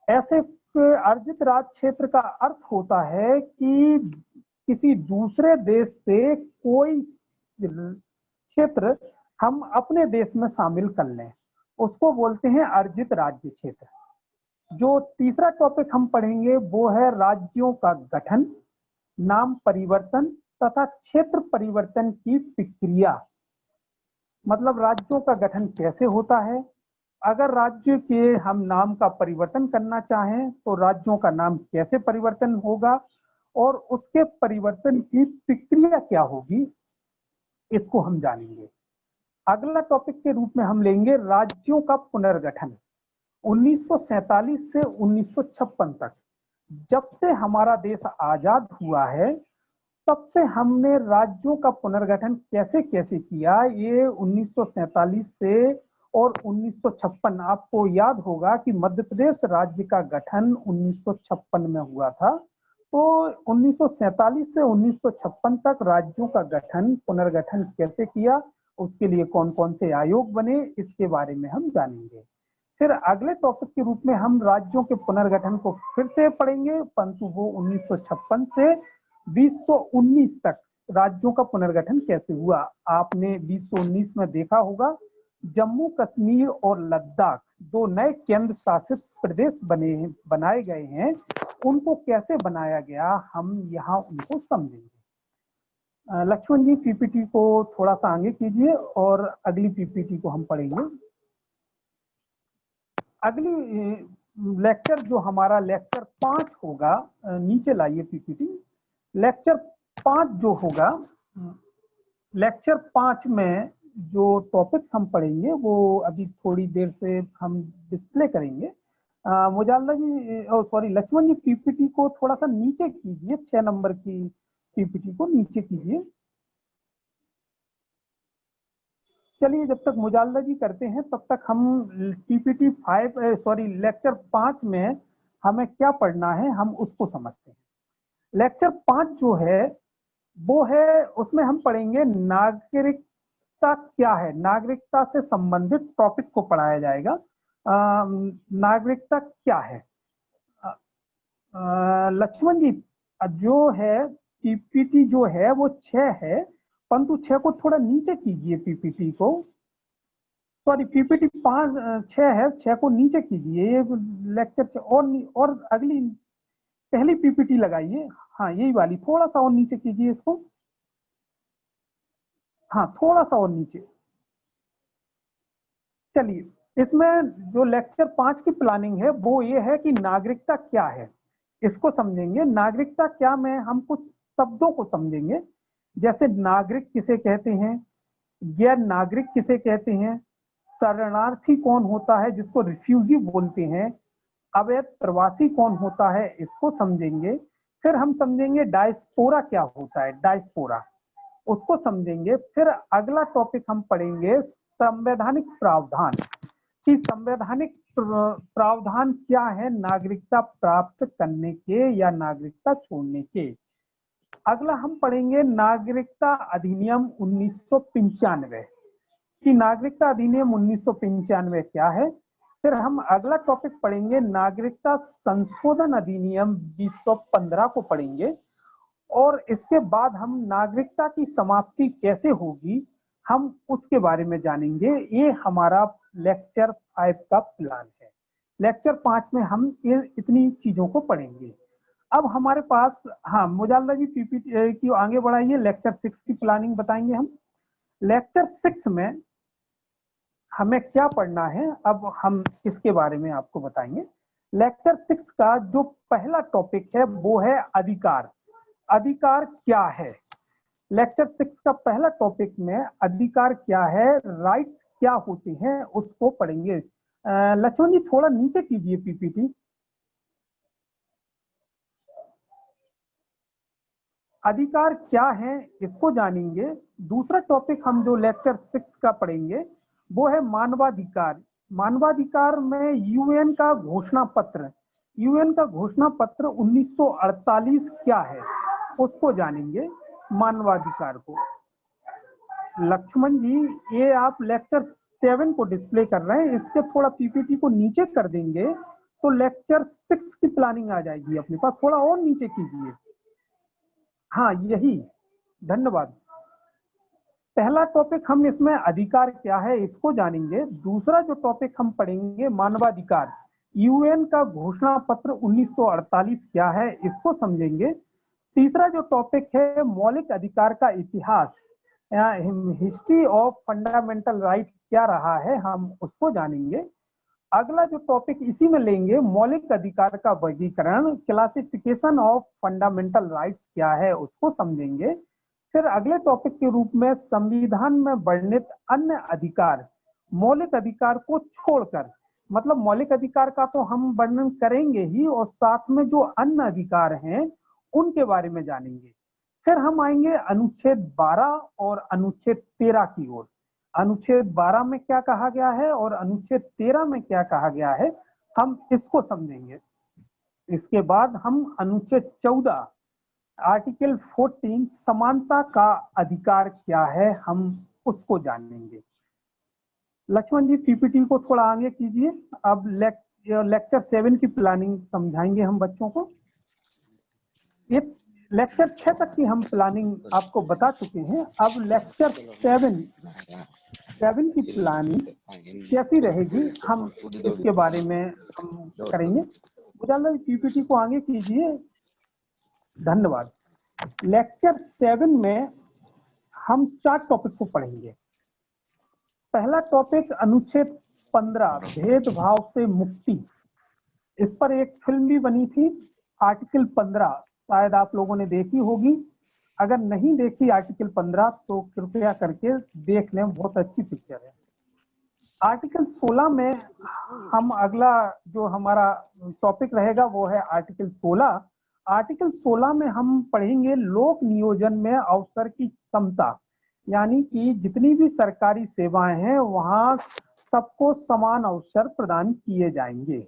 B: ऐसे अर्जित राज्य क्षेत्र का अर्थ होता है कि किसी दूसरे देश से कोई क्षेत्र हम अपने देश में शामिल कर लें, उसको बोलते हैं अर्जित राज्य क्षेत्र। जो तीसरा टॉपिक हम पढ़ेंगे वो है राज्यों का गठन, नाम परिवर्तन तथा क्षेत्र परिवर्तन की प्रक्रिया। मतलब राज्यों का गठन कैसे होता है, अगर राज्य के हम नाम का परिवर्तन करना चाहें तो राज्यों का नाम कैसे परिवर्तन होगा और उसके परिवर्तन की प्रक्रिया क्या होगी, इसको हम जानेंगे। अगला टॉपिक के रूप में हम लेंगे राज्यों का पुनर्गठन। 1947 से 1956 तक, जब से हमारा देश आजाद हुआ है तब से हमने राज्यों का पुनर्गठन कैसे कैसे किया, ये 1947 से और 1956, आपको याद होगा कि मध्य प्रदेश राज्य का गठन 1956 में हुआ था। तो 1947 से 1956 तक राज्यों का गठन पुनर्गठन कैसे किया, उसके लिए कौन कौन से आयोग बने, इसके बारे में हम जानेंगे। फिर अगले टॉपिक के रूप में हम राज्यों के पुनर्गठन को फिर से पढ़ेंगे, परंतु वो 1956 से 2019 तक राज्यों का पुनर्गठन कैसे हुआ। आपने 2019 में देखा होगा जम्मू कश्मीर और लद्दाख दो नए केंद्र शासित प्रदेश बनाए गए हैं, उनको कैसे बनाया गया हम यहाँ उनको समझेंगे। लक्ष्मण जी पीपीटी को थोड़ा सा आगे कीजिए और अगली पीपीटी को हम पढ़ेंगे। अगली लेक्चर जो हमारा लेक्चर 5 होगा, नीचे लाइए पीपीटी। लेक्चर 5 जो होगा, लेक्चर 5 में जो टॉपिक्स हम पढ़ेंगे वो अभी थोड़ी देर से हम डिस्प्ले करेंगे। मुजाल्ला जी सॉरी लक्ष्मण जी पीपीटी को थोड़ा सा नीचे कीजिए, 6 नंबर की पीपीटी को नीचे कीजिए। चलिए जब तक मुजाल्ला जी करते हैं तब तक हम पीपीटी 5 सॉरी लेक्चर 5 में हमें क्या पढ़ना है हम उसको समझते हैं। लेक्चर 5 जो है वो है, उसमें हम पढ़ेंगे नागरिकता क्या है, नागरिकता से संबंधित टॉपिक को पढ़ाया जाएगा। नागरिकता क्या है। लक्ष्मण जी जो है पीपीटी जो है वो 6 है, परंतु 6 को थोड़ा नीचे कीजिए पीपीटी को, सॉरी पीपीटी 6 है, 6 को नीचे कीजिए। ये लेक्चर और अगली पहली पीपीटी लगाइए, हाँ यही वाली, थोड़ा सा और नीचे कीजिए इसको, हाँ थोड़ा सा और नीचे। चलिए इसमें जो लेक्चर 5 की प्लानिंग है वो ये है कि नागरिकता क्या है इसको समझेंगे। नागरिकता क्या में हम कुछ शब्दों को समझेंगे, जैसे नागरिक किसे कहते हैं, गैर नागरिक किसे कहते हैं, शरणार्थी कौन होता है जिसको रिफ्यूजी बोलते हैं, अवैध प्रवासी कौन होता है इसको समझेंगे। फिर हम समझेंगे डायस्पोरा क्या होता है, डायस्पोरा उसको समझेंगे। फिर अगला टॉपिक हम पढ़ेंगे संवैधानिक प्रावधान, कि संवैधानिक प्रावधान क्या है नागरिकता प्राप्त करने के या नागरिकता छोड़ने के। अगला हम पढ़ेंगे नागरिकता अधिनियम 1995, कि नागरिकता अधिनियम 1995 क्या है। फिर हम अगला टॉपिक पढ़ेंगे नागरिकता संशोधन अधिनियम 2015 को पढ़ेंगे, और इसके बाद हम नागरिकता की समाप्ति कैसे होगी हम उसके बारे में जानेंगे। ये हमारा लेक्चर 5 का प्लान है। लेक्चर 5 में हम ये इतनी चीजों को पढ़ेंगे। अब हमारे पास, हाँ मुजाल्ला जी पीपीटी की आगे बढ़ाइए, लेक्चर 6 की प्लानिंग बताएंगे हम। लेक्चर 6 में हमें क्या पढ़ना है अब हम इसके बारे में आपको बताएंगे। लेक्चर 6 का जो पहला टॉपिक है वो है अधिकार। अधिकार क्या है, लेक्चर 6 का पहला टॉपिक में अधिकार क्या है, राइट्स क्या होते हैं उसको पढ़ेंगे। लक्ष्मण जी थोड़ा नीचे कीजिए पीपीटी। अधिकार क्या है इसको जानेंगे। दूसरा टॉपिक हम जो लेक्चर 6 का पढ़ेंगे वो है मानवाधिकार। मानवाधिकार में यूएन का घोषणा पत्र, यूएन का घोषणा पत्र 1948 क्या है उसको जानेंगे, मानवाधिकार को। लक्ष्मण जी, ये आप लेक्चर 7 को डिस्प्ले कर रहे हैं, इसके थोड़ा पीपीटी को नीचे कर देंगे तो लेक्चर 6 की प्लानिंग आ जाएगी अपने पास। थोड़ा और नीचे कीजिए। हाँ यही, धन्यवाद। पहला टॉपिक हम इसमें अधिकार क्या है इसको जानेंगे। दूसरा जो टॉपिक हम पढ़ेंगे मानवाधिकार, यूएन का घोषणा पत्र 1948 क्या है इसको समझेंगे। तीसरा जो टॉपिक है मौलिक अधिकार का इतिहास, हिस्ट्री ऑफ फंडामेंटल राइट क्या रहा है, हम उसको जानेंगे। अगला जो टॉपिक इसी में लेंगे मौलिक अधिकार का वर्गीकरण, क्लासिफिकेशन ऑफ फंडामेंटल राइट्स क्या है उसको समझेंगे। फिर अगले टॉपिक के रूप में संविधान में वर्णित अन्य अधिकार, मौलिक अधिकार को छोड़कर, मतलब मौलिक अधिकार का तो हम वर्णन करेंगे ही और साथ में जो अन्य अधिकार हैं उनके बारे में जानेंगे। फिर हम आएंगे अनुच्छेद 12 और अनुच्छेद 13 की ओर। अनुच्छेद 12 में क्या कहा गया है और अनुच्छेद 13 में क्या कहा गया है, हम इसको समझेंगे। इसके बाद हम अनुच्छेद 14 आर्टिकल 14 समानता का अधिकार क्या है, हम उसको जानेंगे। लक्ष्मण जी पीपीटी को थोड़ा आगे कीजिए। अब लेक्चर 7 की प्लानिंग समझाएंगे हम बच्चों को। ये लेक्चर 6 तक की हम प्लानिंग आपको बता चुके हैं। अब लेक्चर 7 की प्लानिंग कैसी रहेगी हम इसके बारे में हम करेंगे। बुझाला पीपीटी को आगे कीजिए, धन्यवाद। लेक्चर 7 में हम 4 टॉपिक को पढ़ेंगे। पहला टॉपिक अनुच्छेद 15 भेदभाव से मुक्ति। इस पर एक फिल्म भी बनी थी आर्टिकल 15, शायद आप लोगों ने देखी होगी। अगर नहीं देखी आर्टिकल 15 तो कृपया करके देख लें, बहुत अच्छी पिक्चर है। आर्टिकल 16 में हम अगला जो हमारा टॉपिक रहेगा वो है आर्टिकल 16। आर्टिकल 16 में हम पढ़ेंगे लोक नियोजन में अवसर की समता, यानी कि जितनी भी सरकारी सेवाएं हैं वहां सबको समान अवसर प्रदान किए जाएंगे।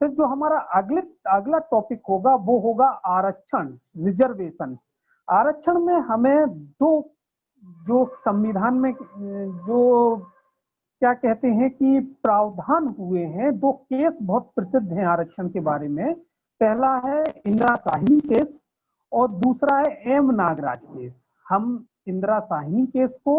B: फिर जो हमारा अगला टॉपिक होगा वो होगा आरक्षण, रिजर्वेशन। आरक्षण में हमें जो संविधान में जो क्या कहते हैं कि प्रावधान हुए हैं, 2 केस बहुत प्रसिद्ध हैं आरक्षण के बारे में। पहला है इंदिरा साहिनी केस और दूसरा है एम नागराज केस। हम इंदिरा साहिनी केस को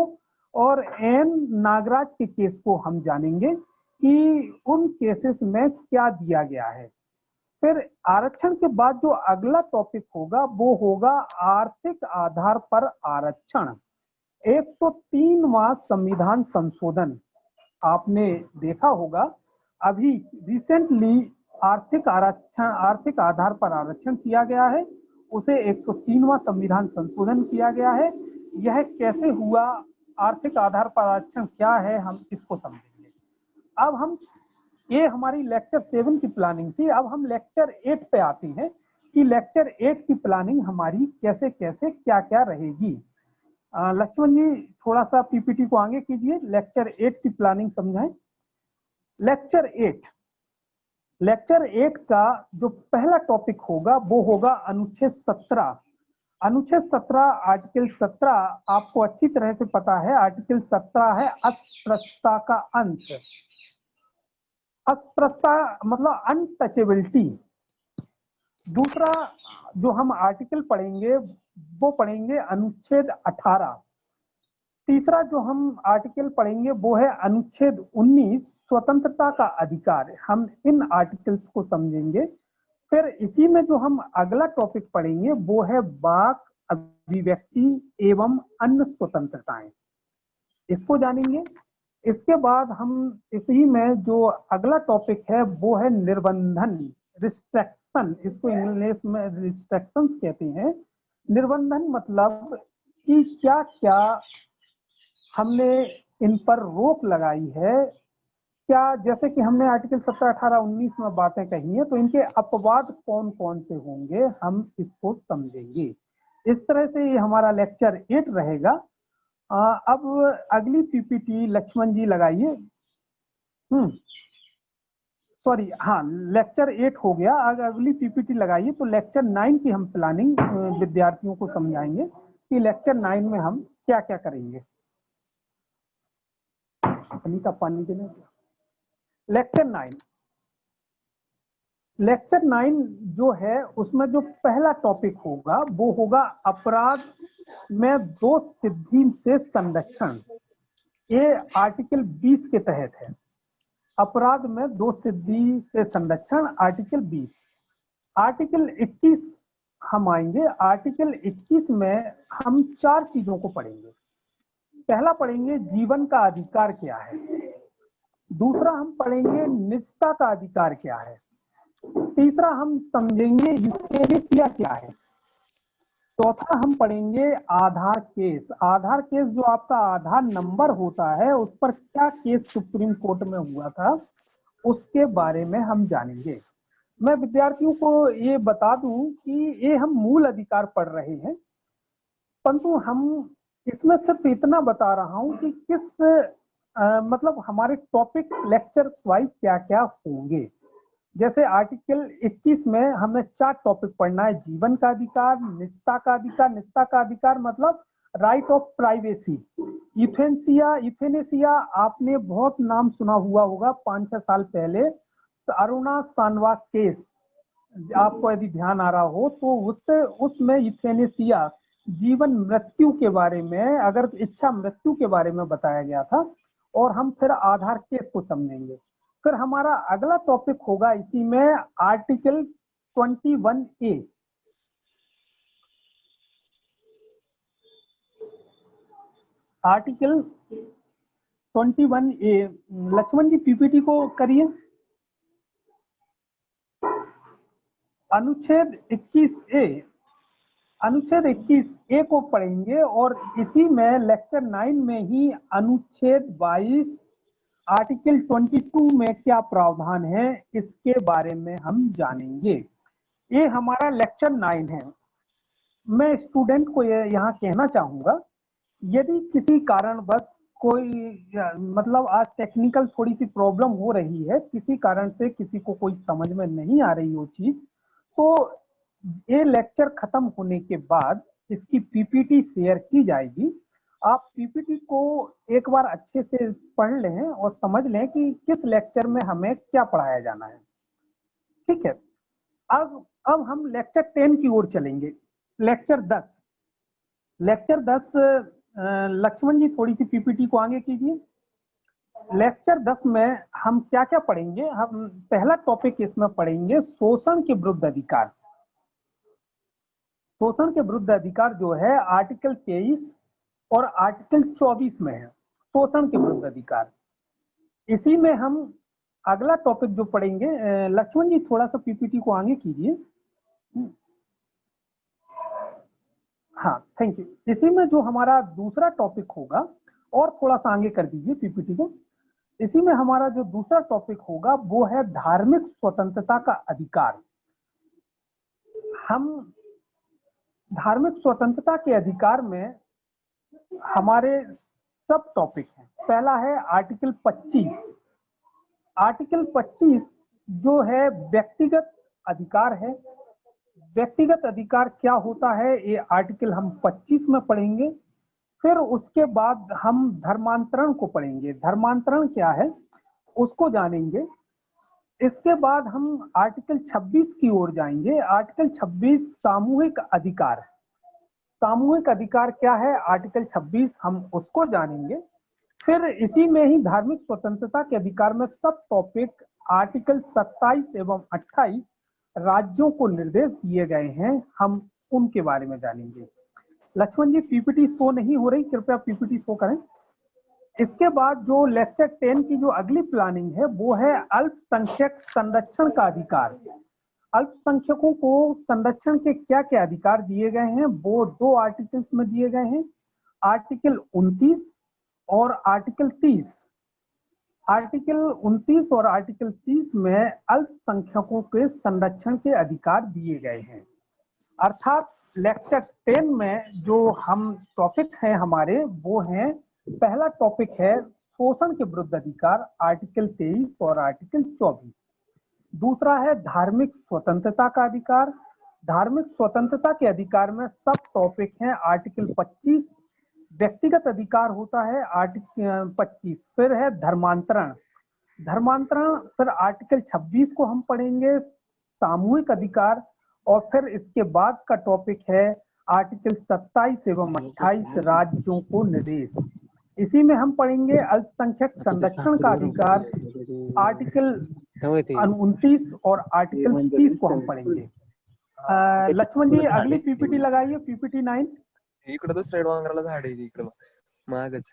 B: और एम नागराज के केस को हम जानेंगे कि उन केसेस में क्या दिया गया है। फिर आरक्षण के बाद जो अगला टॉपिक होगा वो होगा आर्थिक आधार पर आरक्षण। 103वां संविधान संशोधन आपने देखा होगा, अभी रिसेंटली आर्थिक आधार पर आरक्षण किया गया है, उसे 103वां संविधान संशोधन किया गया है। यह कैसे हुआ, आर्थिक आधार पर आरक्षण क्या है, हम इसको समझेंगे। अब हम ये हमारी लेक्चर 7 की प्लानिंग थी। अब हम लेक्चर 8 पे आते हैं कि लेक्चर 8 की प्लानिंग हमारी कैसे कैसे क्या क्या रहेगी। लक्ष्मण जी थोड़ा सा पीपीटी को आगे कीजिए, लेक्चर 8 की प्लानिंग समझाएं। लेक्चर 8 का जो पहला टॉपिक होगा वो होगा अनुच्छेद 17। अनुच्छेद 17 आर्टिकल 17 आपको अच्छी तरह से पता है। आर्टिकल 17 है अस्पृश्यता का अंत। अस्पृश्यता मतलब अनटचेबिलिटी। दूसरा जो हम आर्टिकल पढ़ेंगे वो पढ़ेंगे अनुच्छेद 18। तीसरा जो हम आर्टिकल पढ़ेंगे वो है अनुच्छेद 19 स्वतंत्रता का अधिकार। हम इन आर्टिकल्स को समझेंगे। फिर इसी में जो हम अगला टॉपिक पढ़ेंगे वो है वाक अभिव्यक्ति एवं अन्य स्वतंत्रताएं, इसको जानेंगे। इसके बाद हम इसी में जो अगला टॉपिक है वो है निर्बंधन, रिस्ट्रिक्शन। इसको इंग्लिश में रिस्ट्रिक्शंस कहते हैं। निर्बंधन मतलब कि क्या क्या हमने इन पर रोक लगाई है, क्या जैसे कि हमने आर्टिकल 17, 18, 19 में बातें कही हैं तो इनके अपवाद कौन कौन से होंगे हम इसको समझेंगे। इस तरह से ये हमारा लेक्चर 8 रहेगा। अब अगली पीपीटी लक्ष्मण जी लगाइए। सॉरी, हाँ लेक्चर 8 हो गया। अगर अगली पीपीटी लगाइए तो लेक्चर 9 की हम प्लानिंग विद्यार्थियों को समझाएंगे कि लेक्चर 9 में हम क्या क्या करेंगे। अनीता पानी देना। लेक्चर 9 जो है उसमें जो पहला टॉपिक होगा वो होगा अपराध में दोष सिद्धि से संरक्षण। ये आर्टिकल 20 के तहत है। अपराध में दोष सिद्धि से संरक्षण आर्टिकल 20। आर्टिकल 21 हम आएंगे। आर्टिकल 21 में हम 4 चीजों को पढ़ेंगे। पहला पढ़ेंगे जीवन का अधिकार क्या है, दूसरा हम पढ़ेंगे निजता का अधिकार क्या है, तीसरा हम समझेंगे यूथेनेसिया क्या है, चौथा हम पढ़ेंगे आधार केस। आधार केस जो आपका आधार नंबर होता है उस पर क्या केस सुप्रीम कोर्ट में हुआ था उसके बारे में हम जानेंगे। मैं विद्यार्थियों को ये बता दूं कि ये हम मूल अधिकार पढ़ रहे हैं, परंतु हम इसमें सिर्फ इतना बता रहा हूं कि किस मतलब हमारे टॉपिक लेक्चर वाइज क्या क्या होंगे। जैसे आर्टिकल 21 में हमें 4 टॉपिक पढ़ना है। जीवन का अधिकार, निजता का अधिकार। निजता का अधिकार मतलब राइट ऑफ प्राइवेसी। यूथेनेसिया आपने बहुत नाम सुना हुआ होगा 5-6 साल पहले अरुणा सानवा केस, आपको यदि ध्यान आ रहा हो तो उसमें यूथेनेसिया जीवन मृत्यु के बारे में, अगर इच्छा मृत्यु के बारे में बताया गया था। और हम फिर आधार केस को समझेंगे। फिर हमारा अगला टॉपिक होगा इसी में article 21A। Article 21A, Laxman ji PPT को करिए। अनुच्छेद 21A, अनुच्छेद 21A को पढ़ेंगे और इसी में लेक्चर 9 में ही अनुच्छेद 22 आर्टिकल 22 में क्या प्रावधान है इसके बारे में हम जानेंगे। ये हमारा लेक्चर 9 है। मैं स्टूडेंट को यहाँ कहना चाहूंगा, यदि किसी कारणवश कोई मतलब आज टेक्निकल थोड़ी सी प्रॉब्लम हो रही है, किसी कारण से किसी को कोई समझ में नहीं आ रही वो चीज, तो ये लेक्चर खत्म होने के बाद इसकी पीपीटी शेयर की जाएगी। आप पीपीटी को एक बार अच्छे से पढ़ लें और समझ लें कि किस लेक्चर में हमें क्या पढ़ाया जाना है। ठीक है, अब हम लेक्चर 10 की ओर चलेंगे। लेक्चर 10, लेक्चर 10 लक्ष्मण जी थोड़ी सी पीपीटी को आगे कीजिए। लेक्चर 10 में हम क्या क्या पढ़ेंगे। हम पहला टॉपिक इसमें पढ़ेंगे शोषण के विरुद्ध अधिकार। शोषण के विरुद्ध अधिकार जो है आर्टिकल 23 और आर्टिकल 24 में है, शोषण के विरुद्ध अधिकार। इसी में हम अगला टॉपिक जो पढ़ेंगे, लक्ष्मण जी थोड़ा सा पीपीटी को आगे कीजिए। हाँ, थैंक यू। इसी में जो हमारा दूसरा टॉपिक होगा, और थोड़ा सा आगे कर दीजिए पीपीटी को। इसी में हमारा जो दूसरा टॉपिक होगा वो है धार्मिक स्वतंत्रता का अधिकार। हम धार्मिक स्वतंत्रता के अधिकार में हमारे सब टॉपिक हैं। पहला है आर्टिकल 25। आर्टिकल 25 जो है व्यक्तिगत अधिकार है। व्यक्तिगत अधिकार क्या होता है ये आर्टिकल हम 25 में पढ़ेंगे। फिर उसके बाद हम धर्मांतरण को पढ़ेंगे। धर्मांतरण क्या है उसको जानेंगे। इसके बाद हम आर्टिकल 26 की ओर जाएंगे। आर्टिकल 26 सामूहिक अधिकार। सामूहिक अधिकार क्या है आर्टिकल 26 हम उसको जानेंगे। फिर इसी में ही धार्मिक स्वतंत्रता के अधिकार में सब टॉपिक आर्टिकल 27 एवं 28 राज्यों को निर्देश दिए गए हैं, हम उनके बारे में जानेंगे। लक्ष्मण जी पीपीटी शो नहीं हो रही, कृपया पीपीटी शो करें। इसके बाद जो लेक्चर 10 की जो अगली प्लानिंग है वो है अल्पसंख्यक संरक्षण का अधिकार। अल्पसंख्यकों को संरक्षण के क्या क्या अधिकार दिए गए हैं वो 2 आर्टिकल्स में दिए गए हैं, आर्टिकल 29 और आर्टिकल 30। आर्टिकल 29 और आर्टिकल 30 में अल्पसंख्यकों के संरक्षण के अधिकार दिए गए हैं। अर्थात लेक्चर 10 में जो हम टॉपिक हैं हमारे वो हैं, पहला टॉपिक है शोषण के विरुद्ध अधिकार आर्टिकल 23 और आर्टिकल 24। दूसरा है धार्मिक स्वतंत्रता का अधिकार। धार्मिक स्वतंत्रता के अधिकार में सब टॉपिक हैं आर्टिकल 25 व्यक्तिगत अधिकार होता है आर्टिकल 25। फिर है धर्मांतरण। धर्मांतरण फिर आर्टिकल 26 को हम पढ़ेंगे, सामूहिक अधिकार। और फिर इसके बाद का टॉपिक है आर्टिकल 27 एवं 28 राज्यों को निर्देश। इसी में हम पढ़ेंगे अल्पसंख्यक संरक्षण का अधिकार, आर्टिकल 29 और आर्टिकल 30 को हम पढ़ेंगे। लक्ष्मण जी अगली पीपीटी लगाइए, पीपीटी 9।
G: इकडे दुसऱ्या डोंगराला झाड आहे इकडे मागच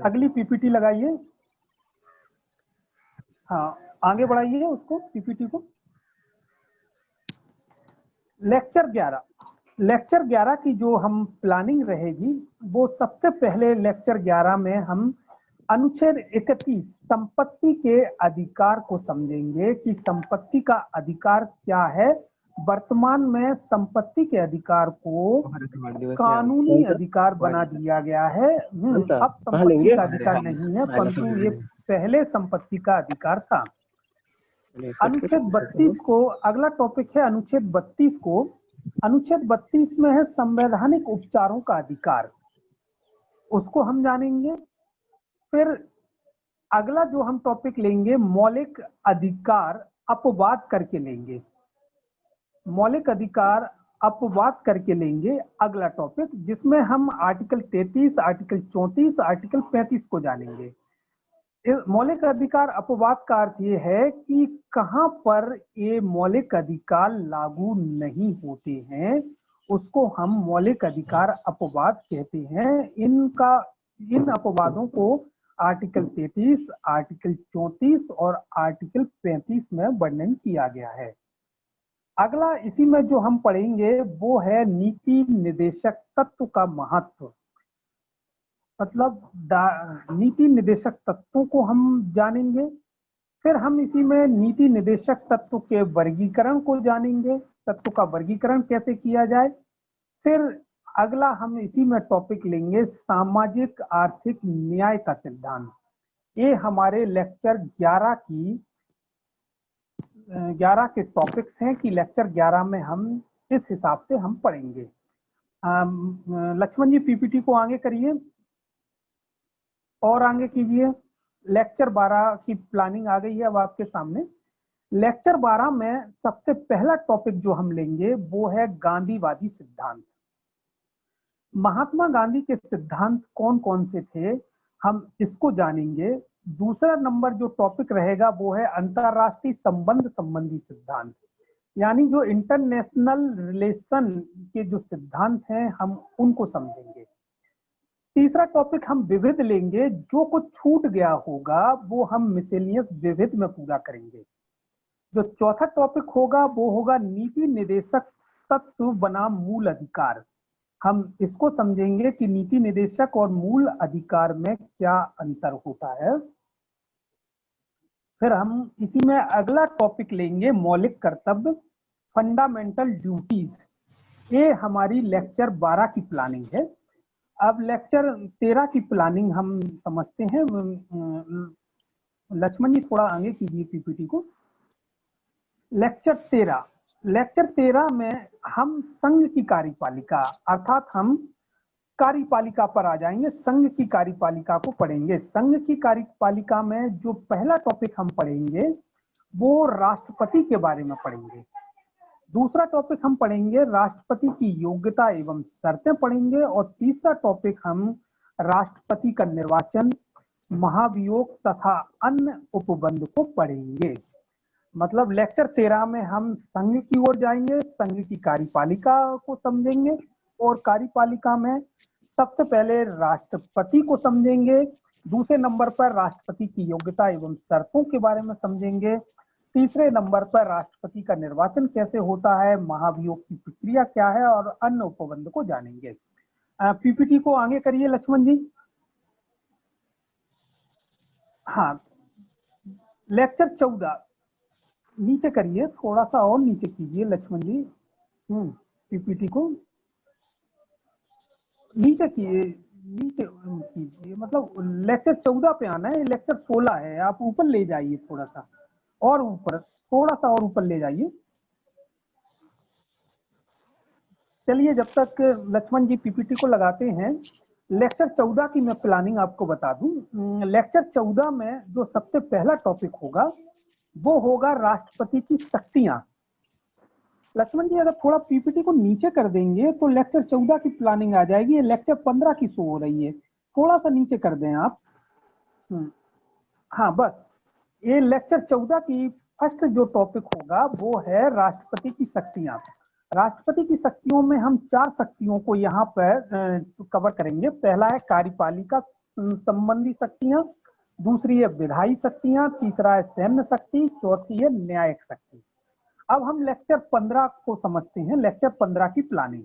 B: अगली पीपीटी लगाइए। हाँ आगे बढ़ाइए उसको, पीपीटी को। लेक्चर 11। लेक्चर 11 की जो हम प्लानिंग रहेगी वो सबसे पहले लेक्चर 11 में हम अनुच्छेद 31 संपत्ति के अधिकार को समझेंगे कि संपत्ति का अधिकार क्या है। वर्तमान में संपत्ति के अधिकार को कानूनी अधिकार बना दिया गया है। अब संपत्ति का अधिकार नहीं है, परंतु ये पहले संपत्ति का अधिकार था। अनुच्छेद 32 को, अगला टॉपिक है अनुच्छेद 32 को। अनुच्छेद 32 में है संवैधानिक उपचारों का अधिकार, उसको हम जानेंगे। फिर अगला जो हम टॉपिक लेंगे मौलिक अधिकार अपवाद करके लेंगे। मौलिक अधिकार अपवाद करके लेंगे अगला टॉपिक, जिसमें हम आर्टिकल 33, आर्टिकल 34, आर्टिकल 35 को जानेंगे। मौलिक अधिकार अपवाद का अर्थ ये है कि कहां पर ये मौलिक अधिकार लागू नहीं होते हैं, उसको हम मौलिक अधिकार अपवाद कहते हैं। इन अपवादों को आर्टिकल 33, आर्टिकल 34 और आर्टिकल 35 में वर्णन किया गया है। अगला इसी में जो हम पढ़ेंगे वो है नीति निर्देशक तत्व का महत्व। मतलब नीति निर्देशक तत्वों को हम जानेंगे। फिर हम इसी में नीति निर्देशक तत्व के वर्गीकरण को जानेंगे, तत्व का वर्गीकरण कैसे किया जाए। फिर अगला हम इसी में टॉपिक लेंगे सामाजिक आर्थिक न्याय का सिद्धांत। ये हमारे लेक्चर 11 के टॉपिक्स हैं कि लेक्चर 11 में हम इस हिसाब से हम पढ़ेंगे। लक्ष्मण जी पीपीटी को आगे करिए और आगे कीजिए। लेक्चर 12 की प्लानिंग आ गई है अब आपके सामने। लेक्चर 12 में सबसे पहला टॉपिक जो हम लेंगे वो है गांधीवादी सिद्धांत। महात्मा गांधी के सिद्धांत कौन कौन से थे हम इसको जानेंगे। दूसरा नंबर जो टॉपिक रहेगा वो है अंतरराष्ट्रीय संबंध संबंधी सिद्धांत, यानी जो इंटरनेशनल रिलेशन के जो सिद्धांत हैं हम उनको समझेंगे। तीसरा टॉपिक हम विविध लेंगे, जो कुछ छूट गया होगा वो हम मिसेलियस विविध में पूरा करेंगे। जो चौथा टॉपिक होगा वो होगा नीति निर्देशक तत्व बनाम मूल अधिकार। हम इसको समझेंगे कि नीति निर्देशक और मूल अधिकार में क्या अंतर होता है। फिर हम इसी में अगला टॉपिक लेंगे मौलिक कर्तव्य, फंडामेंटल ड्यूटीज। ये हमारी लेक्चर 12 की प्लानिंग है। अब लेक्चर 13 की प्लानिंग हम समझते हैं। लक्ष्मण जी थोड़ा आगे कीजिए पीपीटी को। लेक्चर 13 में हम संघ की कार्यपालिका अर्थात हम कार्यपालिका पर आ जाएंगे। संघ की कार्यपालिका को पढ़ेंगे। संघ की कार्यपालिका में जो पहला टॉपिक हम पढ़ेंगे वो राष्ट्रपति के बारे में पढ़ेंगे। दूसरा टॉपिक हम पढ़ेंगे राष्ट्रपति की योग्यता एवं शर्तें पढ़ेंगे। और तीसरा टॉपिक हम राष्ट्रपति का निर्वाचन, महाभियोग तथा अन्य उपबंध को पढ़ेंगे। मतलब लेक्चर 13 में हम संघ की ओर जाएंगे, संघ की कार्यपालिका को समझेंगे और कार्यपालिका में सबसे पहले राष्ट्रपति को समझेंगे। दूसरे नंबर पर राष्ट्रपति की योग्यता एवं शर्तों के बारे में समझेंगे। तीसरे नंबर पर राष्ट्रपति का निर्वाचन कैसे होता है, महाभियोग की प्रक्रिया क्या है और अन्य उपबंध को जानेंगे। पीपीटी को आगे करिए लक्ष्मण जी। हाँ, लेक्चर 14 नीचे करिए, थोड़ा सा और नीचे कीजिए लक्ष्मण जी। पीपीटी को नीचे कीजिए, मतलब लेक्चर 14 पे आना है, लेक्चर 16 है। आप ऊपर ले जाइए, थोड़ा सा और ऊपर, थोड़ा सा और ऊपर ले जाइए। चलिए जब तक लक्ष्मण जी पीपीटी को लगाते हैं, लेक्चर 14 की मैं प्लानिंग आपको बता दूं। लेक्चर 14 में जो सबसे पहला टॉपिक होगा वो होगा राष्ट्रपति की शक्तियां। लक्ष्मण जी अगर थोड़ा पीपीटी को नीचे कर देंगे तो लेक्चर 14 की प्लानिंग आ जाएगी। ये लेक्चर 15 की शो हो रही है, थोड़ा सा नीचे कर दें आप। हाँ बस, ये लेक्चर 14 की फर्स्ट जो टॉपिक होगा वो है राष्ट्रपति की शक्तियां। राष्ट्रपति की शक्तियों में हम 4 शक्तियों को यहाँ पर कवर करेंगे। पहला है कार्यपालिका संबंधी शक्तियां, दूसरी है विधायी शक्तियां, तीसरा है सैन्य शक्ति, चौथी है न्यायिक शक्ति। अब हम लेक्चर 15 को समझते हैं, लेक्चर 15 की प्लानिंग।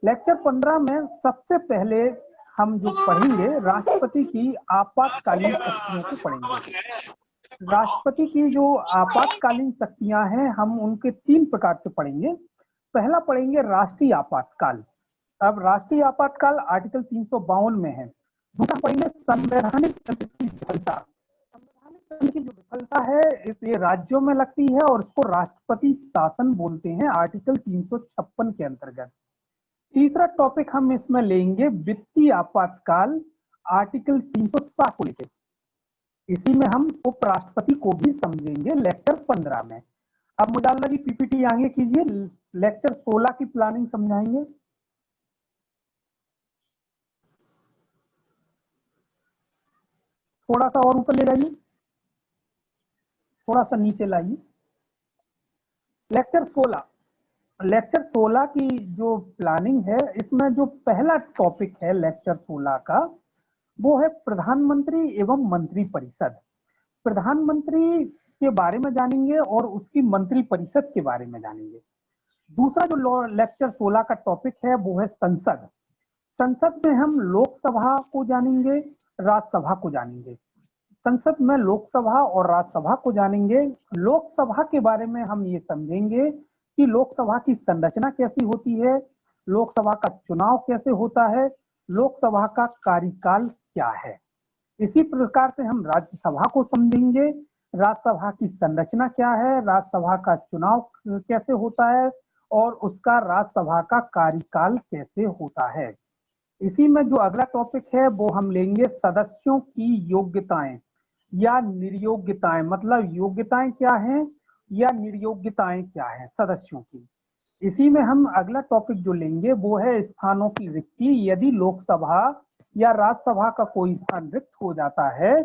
B: लेक्चर 15 में सबसे पहले हम जो पढ़ेंगे राष्ट्रपति की आपातकालीन शक्तियों को पढ़ेंगे। राष्ट्रपति की जो आपातकालीन शक्तियां हैं हम उनके 3 प्रकार से पढ़ेंगे। पहला पढ़ेंगे राष्ट्रीय आपातकाल। अब राष्ट्रीय आपातकाल आर्टिकल 352 में है। दूसरा पढ़ेंगे संवैधानिक तंत्र की विफलता। संवैधानिक तंत्र की जो विफलता है इस ये राज्यों में लगती है और इसको राष्ट्रपति शासन बोलते हैं आर्टिकल 356 के अंतर्गत। तीसरा टॉपिक हम इसमें लेंगे वित्तीय आपातकाल आर्टिकल 360 को लेकर। इसी में हम उपराष्ट्रपति को भी समझेंगे लेक्चर 15 में। अब मुजाल्ला जी पीपीटी आगे कीजिए, लेक्चर 16 की प्लानिंग समझाएंगे। थोड़ा सा और ऊपर ले जाइए, थोड़ा सा नीचे लाइए। लेक्चर 16 की जो प्लानिंग है इसमें जो पहला टॉपिक है लेक्चर 16 का वो है प्रधानमंत्री एवं मंत्री परिषद। प्रधानमंत्री के बारे में जानेंगे और उसकी मंत्री परिषद के बारे में जानेंगे। दूसरा जो लेक्चर 16 का टॉपिक है वो है संसद। संसद में हम लोकसभा को जानेंगे, राज्यसभा को जानेंगे। संसद में लोकसभा और राज्यसभा को जानेंगे। लोकसभा के बारे में हम ये समझेंगे कि लोकसभा की संरचना कैसी होती है, लोकसभा का चुनाव कैसे होता है, लोकसभा का कार्यकाल क्या है। इसी प्रकार से हम राज्यसभा को समझेंगे, राज्यसभा की संरचना क्या है, राज्यसभा का चुनाव कैसे होता है और उसका राज्यसभा का कार्यकाल कैसे होता है। इसी में जो अगला टॉपिक है वो हम लेंगे सदस्यों की योग्यताएं या निर्योग्यताएं। मतलब योग्यताएं क्या हैं या निर्योग्यताएं क्या हैं सदस्यों की। इसी में हम अगला टॉपिक जो लेंगे वो है स्थानों की रिक्ति। यदि लोकसभा या राज्यसभा का कोई स्थान रिक्त हो जाता है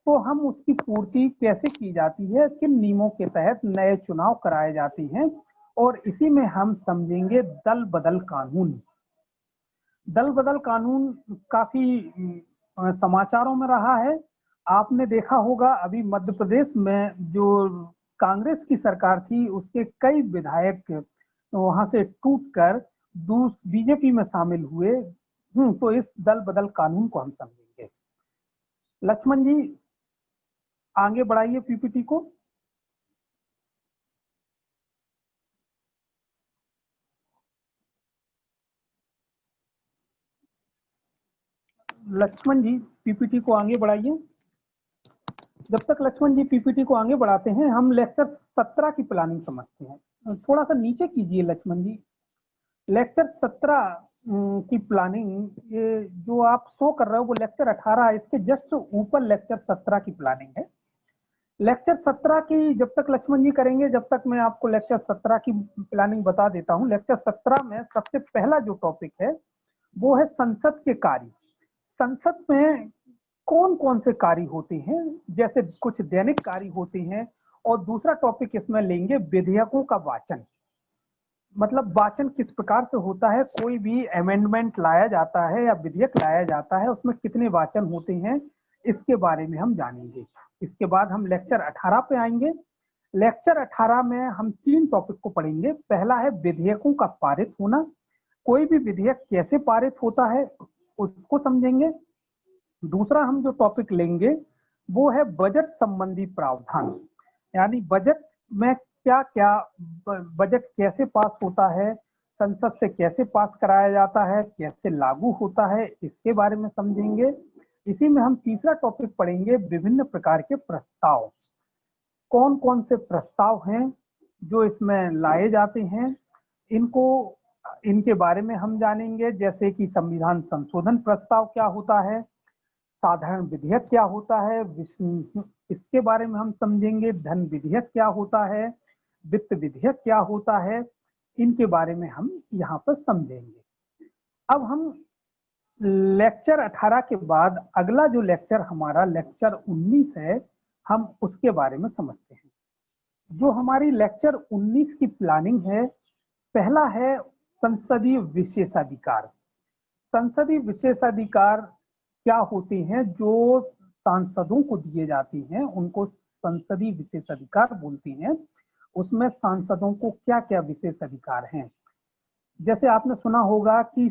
B: तो हम उसकी पूर्ति कैसे की जाती है, किन नियमों के तहत नए चुनाव कराए जाते हैं। और इसी में हम समझेंगे दल बदल कानून। दल बदल कानून काफी समाचारों में रहा है। आपने देखा होगा अभी मध्य प्रदेश में जो कांग्रेस की सरकार थी उसके कई विधायक वहां से टूटकर बीजेपी में शामिल हुए। तो इस दल बदल कानून को हम समझेंगे। लक्ष्मण जी आगे बढ़ाइए पीपीटी को। लक्ष्मण जी पीपीटी को आगे बढ़ाइए। जब तक लक्ष्मण जी पीपीटी को आगे बढ़ाते हैं हम लेक्चर 17 की प्लानिंग समझते हैं। थोड़ा सा नीचे कीजिए लक्ष्मण जी। लेक्चर 17 की प्लानिंग, ये जो आप शो कर रहे हो वो लेक्चर 18, इसके जस्ट ऊपर लेक्चर 17 की प्लानिंग है। लेक्चर 17 की जब तक लक्ष्मण जी करेंगे जब तक मैं आपको लेक्चर 17 की प्लानिंग बता देता हूँ। लेक्चर 17 में सबसे पहला जो टॉपिक है वो है संसद के कार्य। संसद में कौन कौन से कार्य होते हैं, जैसे कुछ दैनिक कार्य होते हैं। और दूसरा टॉपिक इसमें लेंगे विधेयकों का वाचन। मतलब वाचन किस प्रकार से होता है, कोई भी अमेंडमेंट लाया जाता है या विधेयक लाया जाता है उसमें कितने वाचन होते हैं, इसके बारे में हम जानेंगे। इसके बाद हम लेक्चर 18 पे आएंगे। लेक्चर 18 में हम 3 टॉपिक को पढ़ेंगे। पहला है विधेयकों का पारित होना। कोई भी विधेयक कैसे पारित होता है उसको समझेंगे। दूसरा हम जो टॉपिक लेंगे वो है बजट संबंधी प्रावधान, यानी बजट में क्या क्या, बजट कैसे पास होता है, संसद से कैसे पास कराया जाता है, कैसे लागू होता है, इसके बारे में समझेंगे। इसी में हम तीसरा टॉपिक पढ़ेंगे विभिन्न प्रकार के प्रस्ताव। कौन कौन से प्रस्ताव हैं जो इसमें लाए जाते हैं, इनको इनके बारे में हम जानेंगे, जैसे कि संविधान संशोधन प्रस्ताव क्या होता है, साधारण विधेयक क्या होता है, इसके बारे में हम समझेंगे, धन विधेयक क्या होता है, वित्त विधेयक क्या होता है, इनके बारे में हम यहाँ पर समझेंगे। अब हम लेक्चर 18 के बाद अगला जो लेक्चर हमारा लेक्चर 19 है, हम उसके बारे में समझते हैं। जो हमारी लेक्चर 19 की प्लानिंग है, पहला है संसदीय विशेषाधिकार। संसदीय विशेषाधिकार क्या होते हैं? जो सांसदों को दिए जाते हैं उनको संसदीय विशेषाधिकार बोलते हैं। उसमें सांसदों को क्या क्या विशेष अधिकार हैं? जैसे आपने सुना होगा कि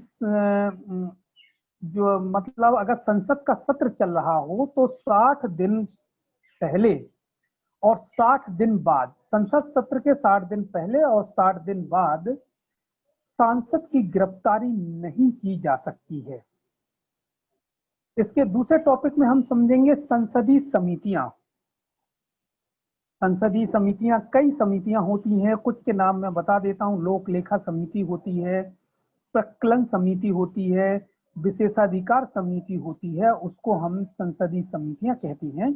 B: जो मतलब अगर संसद का सत्र चल रहा हो तो 60 दिन पहले और 60 दिन बाद, संसद सत्र के 60 दिन पहले और 60 दिन बाद सांसद की गिरफ्तारी नहीं की जा सकती है। इसके दूसरे टॉपिक में हम समझेंगे संसदीय समितियां। संसदीय समितियां कई समितियां होती हैं, कुछ के नाम मैं बता देता हूं। लोक लेखा समिति होती है, प्रकलन समिति होती है, विशेषाधिकार समिति होती है, उसको हम संसदीय समितियां कहती हैं।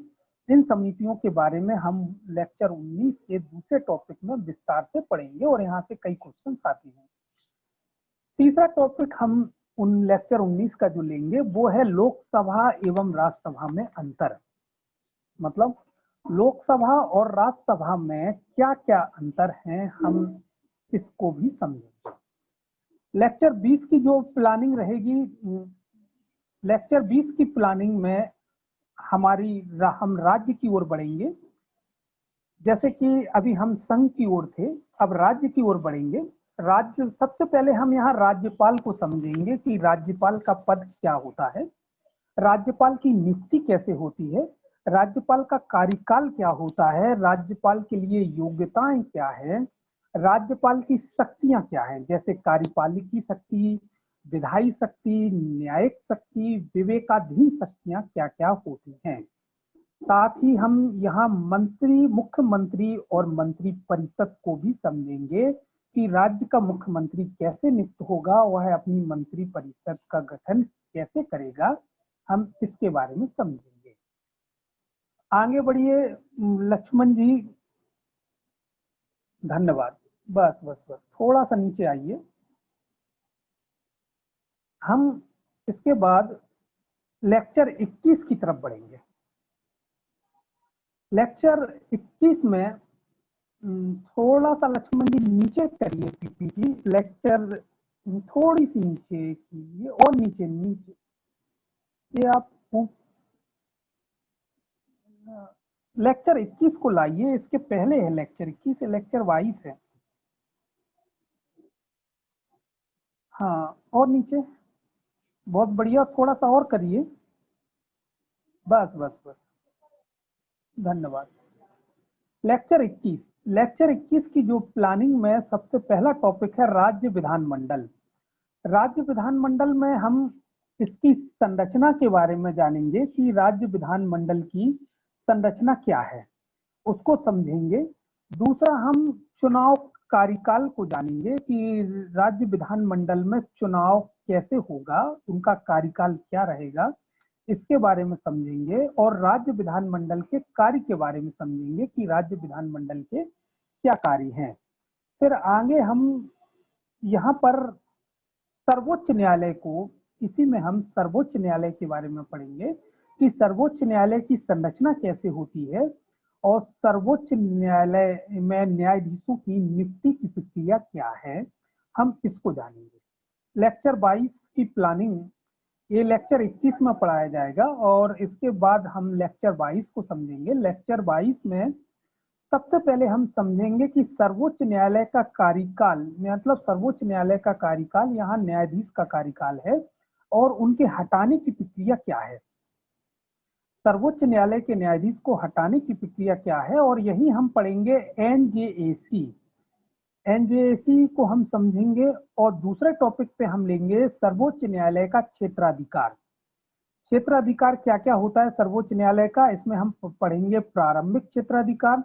B: इन समितियों के बारे में हम लेक्चर 19 के दूसरे टॉपिक में विस्तार से पढ़ेंगे और यहाँ से कई क्वेश्चन आते हैं। तीसरा टॉपिक हम उन लेक्चर 19 का जो लेंगे वो है लोकसभा एवं राज्यसभा में अंतर। मतलब लोकसभा और राज्यसभा में क्या क्या अंतर हैं, हम इसको भी समझेंगे। लेक्चर 20 की जो प्लानिंग रहेगी, लेक्चर 20 की प्लानिंग में हम राज्य की ओर बढ़ेंगे। जैसे कि अभी हम संघ की ओर थे, अब राज्य की ओर बढ़ेंगे। राज्य, सबसे पहले हम यहाँ राज्यपाल को समझेंगे कि राज्यपाल का पद क्या होता है, राज्यपाल की नियुक्ति कैसे होती है, राज्यपाल का कार्यकाल क्या होता है, राज्यपाल के लिए योग्यताएं क्या है, राज्यपाल की शक्तियां क्या हैं, जैसे कार्यपालिकी शक्ति, विधायी शक्ति, न्यायिक शक्ति, विवेकाधीन शक्तियां क्या क्या होती हैं। साथ ही हम यहाँ मंत्री, मुख्यमंत्री और मंत्री परिषद को भी समझेंगे कि राज्य का मुख्यमंत्री कैसे नियुक्त होगा, वह अपनी मंत्री परिषद का गठन कैसे करेगा, हम इसके बारे में समझेंगे। आगे बढ़िए लक्ष्मण जी, धन्यवाद। बस बस बस थोड़ा सा नीचे आइए। हम इसके बाद लेक्चर 21 की तरफ बढ़ेंगे। लेक्चर 21 में थोड़ा सा लक्ष्मण जी नीचे करिए पीपीटी, लेक्चर थोड़ी सी नीचे कीजिए और नीचे नीचे, ये आप लेक्चर 21 को लाइए, इसके पहले है लेक्चर 21 है, लेक्चर 22 है। हाँ और नीचे, बहुत बढ़िया, थोड़ा सा और करिए, बस बस बस, धन्यवाद। लेक्चर 21, लेक्चर 21 की जो प्लानिंग में सबसे पहला टॉपिक है राज्य विधानमंडल। राज्य विधानमंडल में हम इसकी संरचना के बारे में जानेंगे कि राज्य विधानमंडल की संरचना क्या है, उसको समझेंगे। दूसरा, हम चुनाव कार्यकाल को जानेंगे कि राज्य विधानमंडल में चुनाव कैसे होगा, उनका कार्यकाल क्या रहेगा, इसके बारे में समझेंगे। और राज्य विधानमंडल के कार्य के बारे में समझेंगे कि राज्य विधानमंडल के क्या कार्य हैं। फिर आगे हम यहाँ पर सर्वोच्च न्यायालय को, इसी में हम सर्वोच्च न्यायालय के बारे में पढ़ेंगे कि सर्वोच्च न्यायालय की संरचना कैसे होती है और सर्वोच्च न्यायालय में न्यायाधीशों की नियुक्ति की प्रक्रिया क्या है, हम इसको जानेंगे। लेक्चर 22 की प्लानिंग ये लेक्चर 21 में पढ़ाया जाएगा और इसके बाद हम लेक्चर 22 को समझेंगे। लेक्चर 22 में सबसे पहले हम समझेंगे कि सर्वोच्च न्यायालय का कार्यकाल, मतलब सर्वोच्च न्यायालय का कार्यकाल यहाँ न्यायाधीश का कार्यकाल है और उनके हटाने की प्रक्रिया क्या है, सर्वोच्च न्यायालय के न्यायाधीश को हटाने की प्रक्रिया क्या है। और यही हम पढ़ेंगे एनजेएसी, एनजेएसी को हम समझेंगे। और दूसरे टॉपिक पे हम लेंगे सर्वोच्च न्यायालय का क्षेत्राधिकार। क्षेत्राधिकार क्या क्या होता है सर्वोच्च न्यायालय का, इसमें हम पढ़ेंगे प्रारंभिक क्षेत्राधिकार,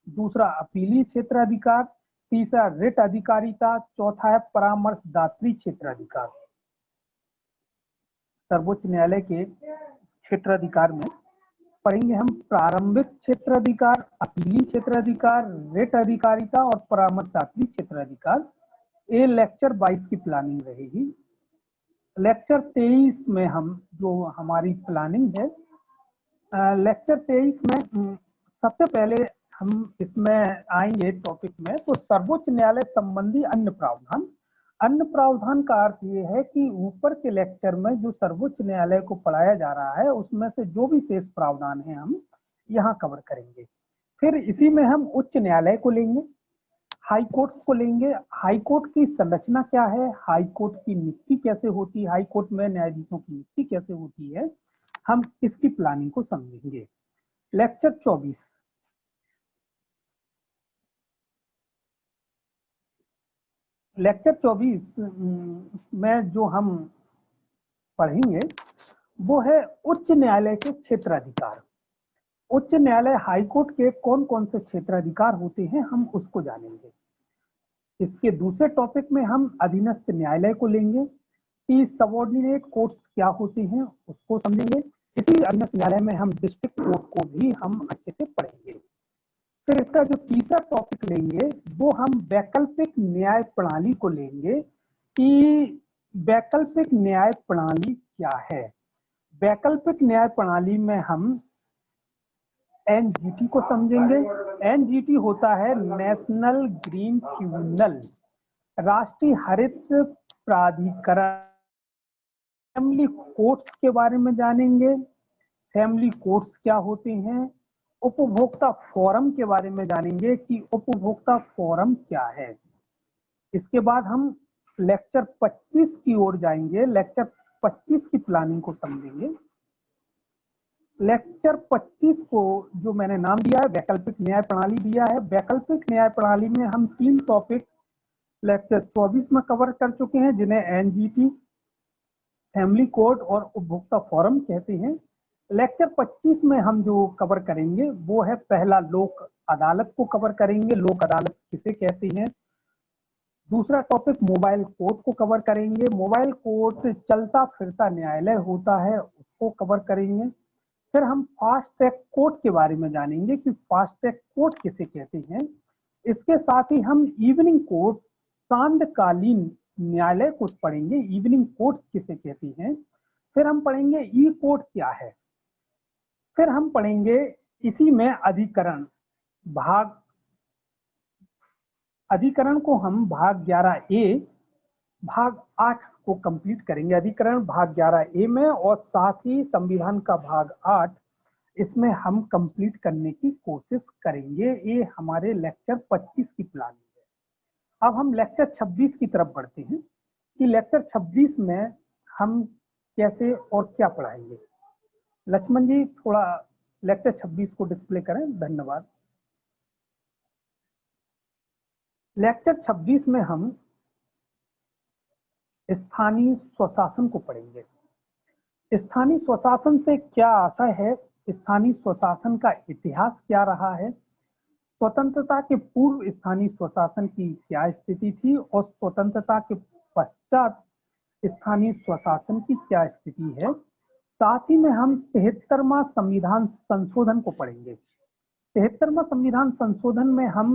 B: दूसरा अपीलीय क्षेत्राधिकार, तीसरा रिट अधिकारिता, चौथा है परामर्शदात्री क्षेत्राधिकार। सर्वोच्च न्यायालय के क्षेत्राधिकार में पढ़ेंगे हम प्रारंभिक क्षेत्राधिकार, अपीली क्षेत्राधिकार, रिट अधिकारिता और परामर्शदात्री क्षेत्राधिकार। ये लेक्चर 22 की प्लानिंग रहेगी। लेक्चर 23 में हम जो हमारी प्लानिंग है, लेक्चर 23 में सबसे पहले हम इसमें आएंगे टॉपिक में, तो सर्वोच्च न्यायालय संबंधी अन्य प्रावधान। अन्य प्रावधान का अर्थ ये है कि ऊपर के लेक्चर में जो सर्वोच्च न्यायालय को पढ़ाया जा रहा है उसमें से जो भी शेष प्रावधान है हम यहाँ कवर करेंगे। फिर इसी में हम उच्च न्यायालय को लेंगे, हाई कोर्ट को लेंगे। हाई कोर्ट की संरचना क्या है, हाई कोर्ट की नियुक्ति कैसे होती है, हाई कोर्ट में न्यायाधीशों की नियुक्ति कैसे होती है, हम इसकी प्लानिंग को समझेंगे। लेक्चर 24 में जो हम पढ़ेंगे वो है उच्च न्यायालय के क्षेत्राधिकार। उच्च न्यायालय हाई कोर्ट के कौन कौन से क्षेत्राधिकार होते हैं हम उसको जानेंगे। इसके दूसरे टॉपिक में हम अधीनस्थ न्यायालय को लेंगे कि सबऑर्डिनेट कोर्ट्स क्या होते हैं उसको समझेंगे। इसी अधीनस्थ न्यायालय में हम डिस्ट्रिक्ट कोर्ट को भी हम अच्छे से पढ़ेंगे। फिर इसका जो तीसरा टॉपिक लेंगे वो हम वैकल्पिक न्याय प्रणाली को लेंगे कि वैकल्पिक न्याय प्रणाली क्या है। वैकल्पिक न्याय प्रणाली में हम एनजीटी को समझेंगे। एनजीटी होता है नेशनल ग्रीन ट्रिब्यूनल, राष्ट्रीय हरित प्राधिकरण। फैमिली कोर्ट्स के बारे में जानेंगे, फैमिली कोर्ट्स क्या होते हैं। उपभोक्ता फोरम के बारे में जानेंगे कि उपभोक्ता फोरम क्या है। इसके बाद हम लेक्चर 25 की ओर जाएंगे, लेक्चर 25 की प्लानिंग को समझेंगे। लेक्चर 25 को जो मैंने नाम दिया है वैकल्पिक न्याय प्रणाली दिया है। वैकल्पिक न्याय प्रणाली में हम 3 टॉपिक लेक्चर 24 में कवर कर चुके हैं जिन्हें एनजीटी, फैमिली कोर्ट और उपभोक्ता फोरम कहते हैं। लेक्चर 25 में हम जो कवर करेंगे वो है पहला लोक अदालत को कवर करेंगे, लोक अदालत किसे कहते हैं। दूसरा टॉपिक मोबाइल कोर्ट को कवर करेंगे, मोबाइल कोर्ट चलता फिरता न्यायालय होता है उसको कवर करेंगे। फिर हम फास्ट ट्रैक कोर्ट के बारे में जानेंगे कि फास्ट ट्रैक कोर्ट किसे कहते हैं। इसके साथ ही हम इवनिंग कोर्ट, सांध्यकालीन न्यायालय को पढ़ेंगे, इवनिंग कोर्ट किसे कहते हैं। फिर हम पढ़ेंगे ई कोर्ट क्या है। फिर हम पढ़ेंगे इसी में अधिकरण अधिकरण को हम भाग 11A भाग 8 को कंप्लीट करेंगे। अधिकरण भाग 11A में और साथ ही संविधान का भाग 8 इसमें हम कंप्लीट करने की कोशिश करेंगे। ये हमारे लेक्चर 25 की प्लानिंग है। अब हम लेक्चर 26 की तरफ बढ़ते हैं कि लेक्चर 26 में हम कैसे और क्या पढ़ाएंगे। लक्ष्मण जी थोड़ा लेक्चर 26 को डिस्प्ले करें, धन्यवाद। लेक्चर 26 में हम स्थानीय स्वशासन को पढ़ेंगे। स्थानीय स्वशासन से क्या आशय है, स्थानीय स्वशासन का इतिहास क्या रहा है, स्वतंत्रता के पूर्व स्थानीय स्वशासन की क्या स्थिति थी और स्वतंत्रता के पश्चात स्थानीय स्वशासन की क्या स्थिति है। साथ ही में हम 73वां संविधान संशोधन को पढ़ेंगे। 73वां संविधान संशोधन में हम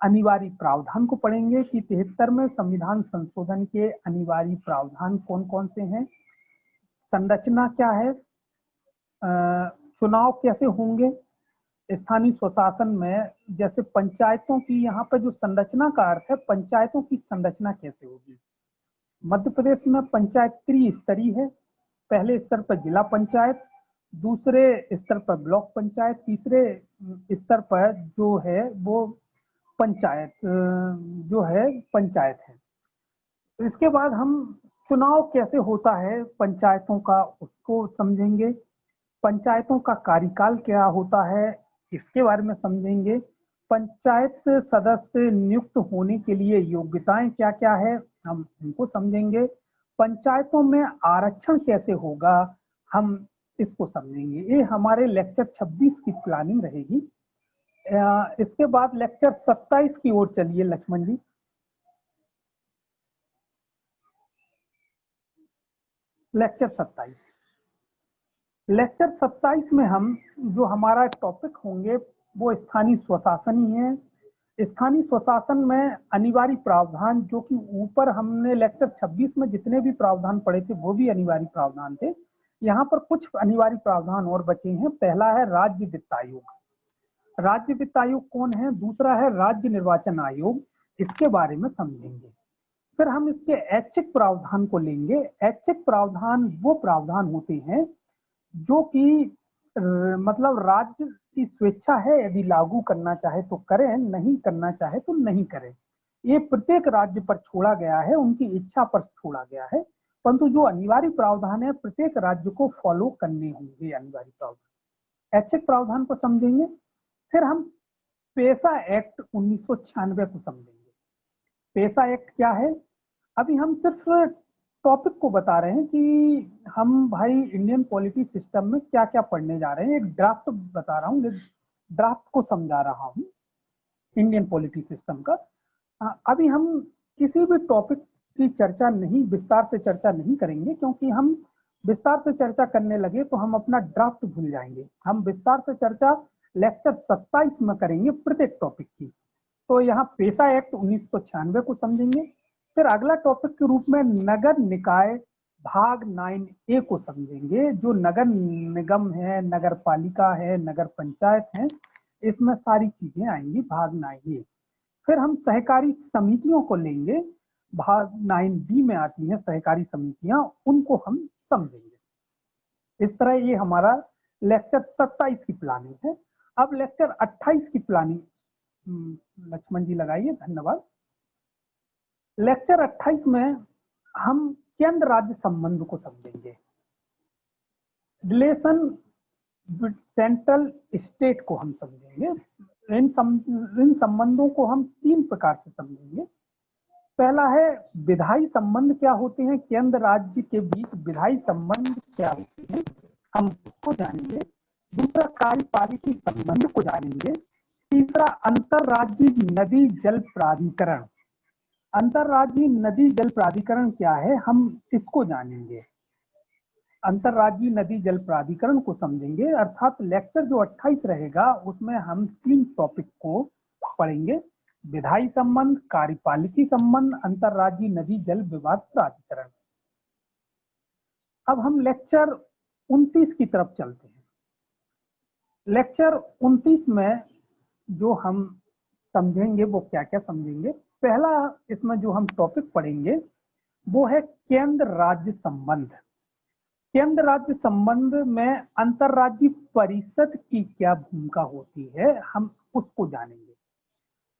B: अनिवार्य प्रावधान को पढ़ेंगे कि 73वें संविधान संशोधन के अनिवार्य प्रावधान कौन कौन से हैं, संरचना क्या है, चुनाव कैसे होंगे स्थानीय स्वशासन में। जैसे पंचायतों की यहाँ पर जो संरचना का अर्थ है, पंचायतों की संरचना कैसे होगी। मध्य प्रदेश में पंचायत त्रिस्तरीय है, पहले स्तर पर जिला पंचायत, दूसरे स्तर पर ब्लॉक पंचायत, तीसरे स्तर पर जो है वो पंचायत जो है पंचायत है। इसके बाद हम चुनाव कैसे होता है पंचायतों का उसको समझेंगे। पंचायतों का कार्यकाल क्या होता है इसके बारे में समझेंगे। पंचायत सदस्य नियुक्त होने के लिए योग्यताएं क्या क्या है हम इनको समझेंगे। पंचायतों में आरक्षण कैसे होगा हम इसको समझेंगे। ये हमारे लेक्चर 26 की प्लानिंग रहेगी। इसके बाद लेक्चर 27 की ओर चलिए लक्ष्मण जी। लेक्चर 27, लेक्चर 27 में हम जो हमारा टॉपिक होंगे वो स्थानीय स्वशासन ही है। स्थानीय स्वशासन में अनिवार्य प्रावधान, जो कि ऊपर हमने लेक्चर 26 में जितने भी प्रावधान पढ़े थे वो भी अनिवार्य प्रावधान थे। यहाँ पर कुछ अनिवार्य प्रावधान और बचे हैं। पहला है राज्य वित्त आयोग। राज्य वित्त आयोग कौन है? दूसरा है राज्य निर्वाचन आयोग, इसके बारे में समझेंगे। फिर हम इसके ऐच्छिक प्रावधान को लेंगे। ऐच्छिक प्रावधान वो प्रावधान होते हैं जो कि मतलब राज्य की स्वेच्छा है, यदि लागू करना चाहे तो करें, नहीं करना चाहे तो नहीं करें। ये प्रत्येक राज्य पर छोड़ा गया है, उनकी इच्छा पर छोड़ा गया है, परंतु जो अनिवार्य प्रावधान है प्रत्येक राज्य को फॉलो करने होंगे अनिवार्य प्रावधान। ऐच्छिक प्रावधान को समझेंगे। फिर हम पेशा एक्ट 1996 को समझेंगे। पेशा एक्ट क्या है? अभी हम सिर्फ टॉपिक को बता रहे हैं कि हम भाई इंडियन पॉलिटी सिस्टम में क्या क्या पढ़ने जा रहे हैं। एक ड्राफ्ट बता रहा हूँ, ड्राफ्ट को समझा रहा हूँ इंडियन पॉलिटी सिस्टम का। अभी हम किसी भी टॉपिक की चर्चा नहीं, विस्तार से चर्चा नहीं करेंगे, क्योंकि हम विस्तार से चर्चा करने लगे तो हम अपना ड्राफ्ट भूल जाएंगे। हम विस्तार से चर्चा लेक्चर 27 में करेंगे प्रत्येक टॉपिक की। तो यहाँ पेशा एक्ट 1996 को समझेंगे। फिर अगला टॉपिक के रूप में नगर निकाय भाग 9A को समझेंगे। जो नगर निगम है, नगर पालिका है, नगर पंचायत है, इसमें सारी चीजें आएंगी भाग 9A। फिर हम सहकारी समितियों को लेंगे, भाग 9B में आती हैं सहकारी समितियां, उनको हम समझेंगे। इस तरह ये हमारा लेक्चर 27 की प्लानिंग है। अब लेक्चर 28 की प्लानिंग लक्ष्मण जी लगाइए, धन्यवाद। लेक्चर 28 में हम केंद्र राज्य संबंध को समझेंगे। रिलेशन विद सेंट्रल स्टेट को हम समझेंगे। इन संबंधों को हम 3 प्रकार से समझेंगे। पहला है विधायी संबंध क्या होते हैं, केंद्र राज्य के बीच विधायी संबंध क्या होते हैं, हम उसको जानेंगे। दूसरा कार्यपालिकी संबंध को जानेंगे। तीसरा अंतरराज्यीय नदी जल प्राधिकरण। अंतरराज्यीय नदी जल प्राधिकरण क्या है, हम इसको जानेंगे। अंतरराज्यीय नदी जल प्राधिकरण को समझेंगे। अर्थात लेक्चर जो 28 रहेगा उसमें हम 3 टॉपिक को पढ़ेंगे: विधायी संबंध, कार्यपालिकी संबंध, अंतरराज्यीय नदी जल विवाद प्राधिकरण। अब हम लेक्चर 29 की तरफ चलते हैं। लेक्चर 29 में जो हम समझेंगे वो क्या क्या समझेंगे। पहला इसमें जो हम टॉपिक पढ़ेंगे वो है केंद्र राज्य संबंध। केंद्र राज्य संबंध में अंतरराज्यीय परिषद की क्या भूमिका होती है, हम उसको जानेंगे।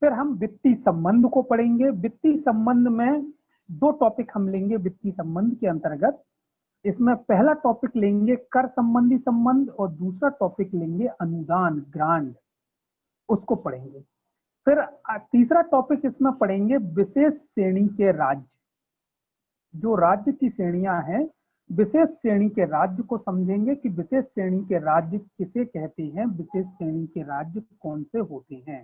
B: फिर हम वित्तीय संबंध को पढ़ेंगे। वित्तीय संबंध में 2 टॉपिक हम लेंगे वित्तीय संबंध के अंतर्गत। इसमें पहला टॉपिक लेंगे कर संबंधी संबंध और दूसरा टॉपिक लेंगे अनुदान, ग्रांट, उसको पढ़ेंगे। फिर तीसरा टॉपिक इसमें पढ़ेंगे विशेष श्रेणी के राज्य। जो राज्य की श्रेणियां हैं, विशेष श्रेणी के राज्य को समझेंगे कि विशेष श्रेणी के राज्य किसे कहते हैं, विशेष श्रेणी के राज्य कौन से होते हैं।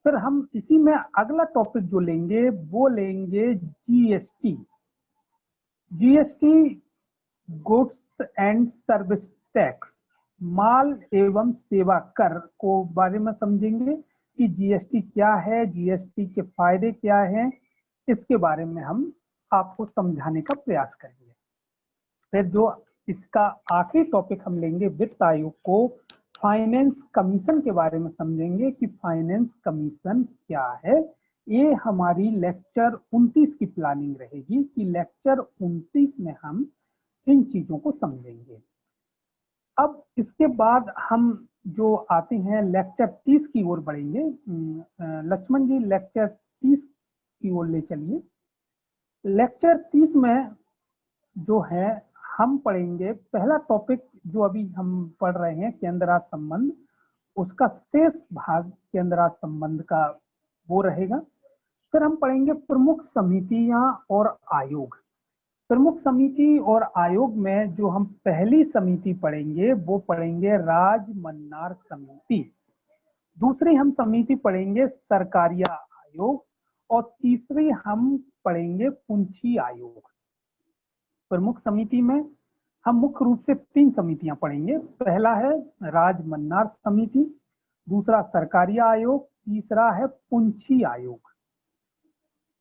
B: फिर हम इसी में अगला टॉपिक जो लेंगे वो लेंगे GST. GST goods and service tax, माल एवं सेवा कर को बारे में समझेंगे कि जीएसटी क्या है, जीएसटी के फायदे क्या हैं, इसके बारे में हम आपको समझाने का प्रयास करेंगे। फिर जो इसका आखिरी टॉपिक हम लेंगे वित्त आयोग को फाइनेंस कमीशन के बारे में समझेंगे कि फाइनेंस कमीशन क्या है। ये हमारी लेक्चर 29 की प्लानिंग रहेगी कि लेक्चर 29 में हम इन चीजों को समझेंगे। अब इसके बाद हम जो आते हैं लेक्चर 30 की ओर बढ़ेंगे। लक्ष्मण जी लेक्चर 30 की ओर ले चलिए। लेक्चर 30 में जो है हम पढ़ेंगे पहला टॉपिक जो अभी हम पढ़ रहे हैं केंद्र राज्य संबंध, उसका शेष भाग केंद्र राज्य संबंध का वो रहेगा। फिर हम पढ़ेंगे प्रमुख समितियां और आयोग। प्रमुख समिति और आयोग में जो हम पहली समिति पढ़ेंगे वो पढ़ेंगे राजमन्नार समिति। दूसरी हम समिति पढ़ेंगे सरकारिया आयोग, और तीसरी हम पढ़ेंगे पुंछी आयोग। प्रमुख समिति में हम मुख्य रूप से 3 समितियां पढ़ेंगे। पहला है राजमन्नार समिति, दूसरा सरकारिया आयोग, तीसरा है पुंछी आयोग।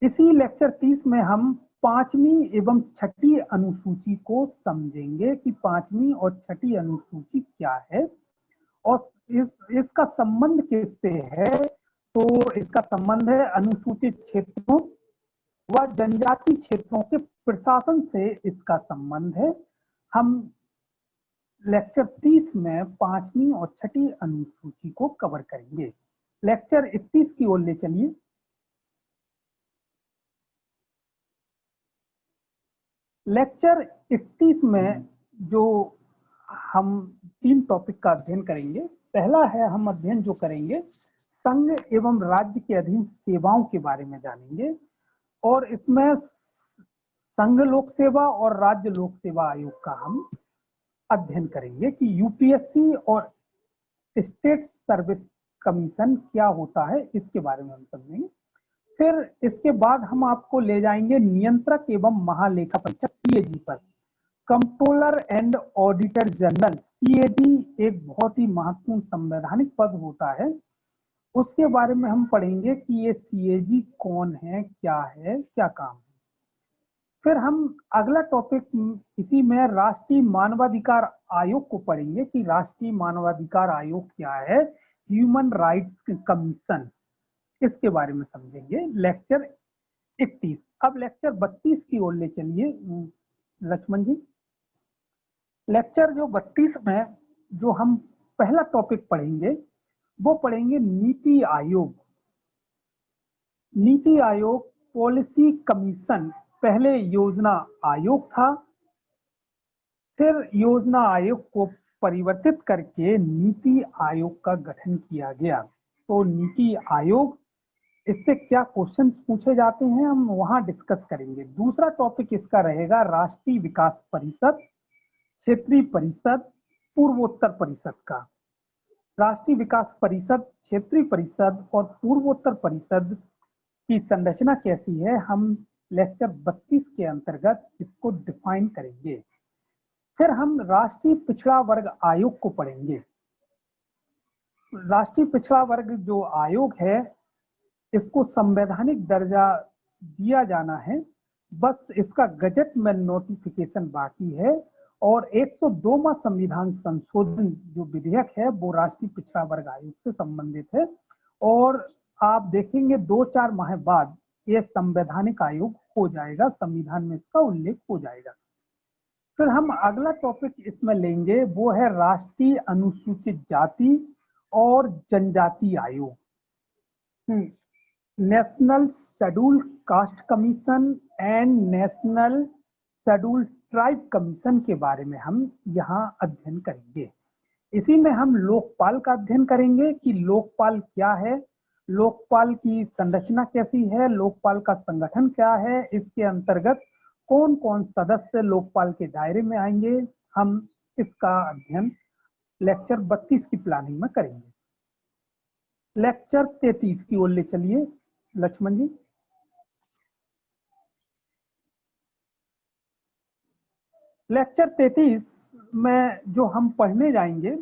B: इसी लेक्चर 30 में हम 5वीं एवं 6ठी अनुसूची को समझेंगे कि 5वीं और 6ठी अनुसूची क्या है और इसका संबंध किससे है। तो इसका संबंध है अनुसूचित क्षेत्रों व जनजाति क्षेत्रों के प्रशासन से इसका संबंध है। हम लेक्चर 30 में 5वीं और 6ठी अनुसूची को कवर करेंगे। लेक्चर 31 की ओर ले चलिए। लेक्चर 31 में जो हम 3 टॉपिक का अध्ययन करेंगे। पहला है हम अध्ययन जो करेंगे संघ एवं राज्य के अधीन सेवाओं के बारे में जानेंगे, और इसमें संघ लोक सेवा और राज्य लोक सेवा आयोग का हम अध्ययन करेंगे कि यूपीएससी और स्टेट सर्विस कमीशन क्या होता है, इसके बारे में हम समझेंगे। फिर इसके बाद हम आपको ले जाएंगे नियंत्रक एवं महालेखा परीक्षक सीएजी पर। Controller and auditor general CAG एक बहुत ही महत्वपूर्ण संवैधानिक पद होता है, उसके बारे में हम पढ़ेंगे कि ये सीएजी कौन है, क्या काम है। फिर हम अगला टॉपिक इसी में राष्ट्रीय मानवाधिकार आयोग को पढ़ेंगे कि राष्ट्रीय मानवाधिकार आयोग क्या है, ह्यूमन राइट्स कमीशन, इसके बारे में समझेंगे लेक्चर 31। अब लेक्चर 32 की ओर ले चलिए लक्ष्मण जी। लेक्चर जो 32 में जो हम पहला टॉपिक पढ़ेंगे वो पढ़ेंगे नीति आयोग। नीति आयोग पॉलिसी कमीशन, पहले योजना आयोग था, फिर योजना आयोग को परिवर्तित करके नीति आयोग का गठन किया गया। तो नीति आयोग, इससे क्या क्वेश्चंस पूछे जाते हैं हम वहां डिस्कस करेंगे। दूसरा टॉपिक इसका रहेगा राष्ट्रीय विकास परिषद, क्षेत्रीय परिषद, पूर्वोत्तर परिषद का। राष्ट्रीय विकास परिषद, क्षेत्रीय परिषद और पूर्वोत्तर परिषद की संरचना कैसी है, हम लेक्चर 32 के अंतर्गत इसको डिफाइन करेंगे। फिर हम राष्ट्रीय पिछड़ा वर्ग आयोग को पढ़ेंगे। राष्ट्रीय पिछड़ा वर्ग जो आयोग है इसको संवैधानिक दर्जा दिया जाना है, बस इसका गजट में नोटिफिकेशन बाकी है। और 102वां संविधान संशोधन जो विधेयक है वो राष्ट्रीय पिछड़ा वर्ग आयोग से संबंधित है, और आप देखेंगे 2-4 माह बाद ये संवैधानिक आयोग हो जाएगा, संविधान में इसका उल्लेख हो जाएगा। फिर हम अगला टॉपिक इसमें लेंगे वो है राष्ट्रीय अनुसूचित जाति और जनजाति आयोग, national scheduled caste commission and national scheduled tribe commission के बारे में हम यहाँ अध्ययन करेंगे। इसी में हम लोकपाल का अध्ययन करेंगे कि लोकपाल क्या है, लोकपाल की संरचना कैसी है, लोकपाल का संगठन क्या है, इसके अंतर्गत कौन कौन सदस्य लोकपाल के दायरे में आएंगे, हम इसका अध्ययन लेक्चर 32 की प्लानिंग में करेंगे। लेक्चर 33 की ओर ले चलिए लक्ष्मण जी। लेक्चर 33 में जो हम पढ़ने जाएंगे,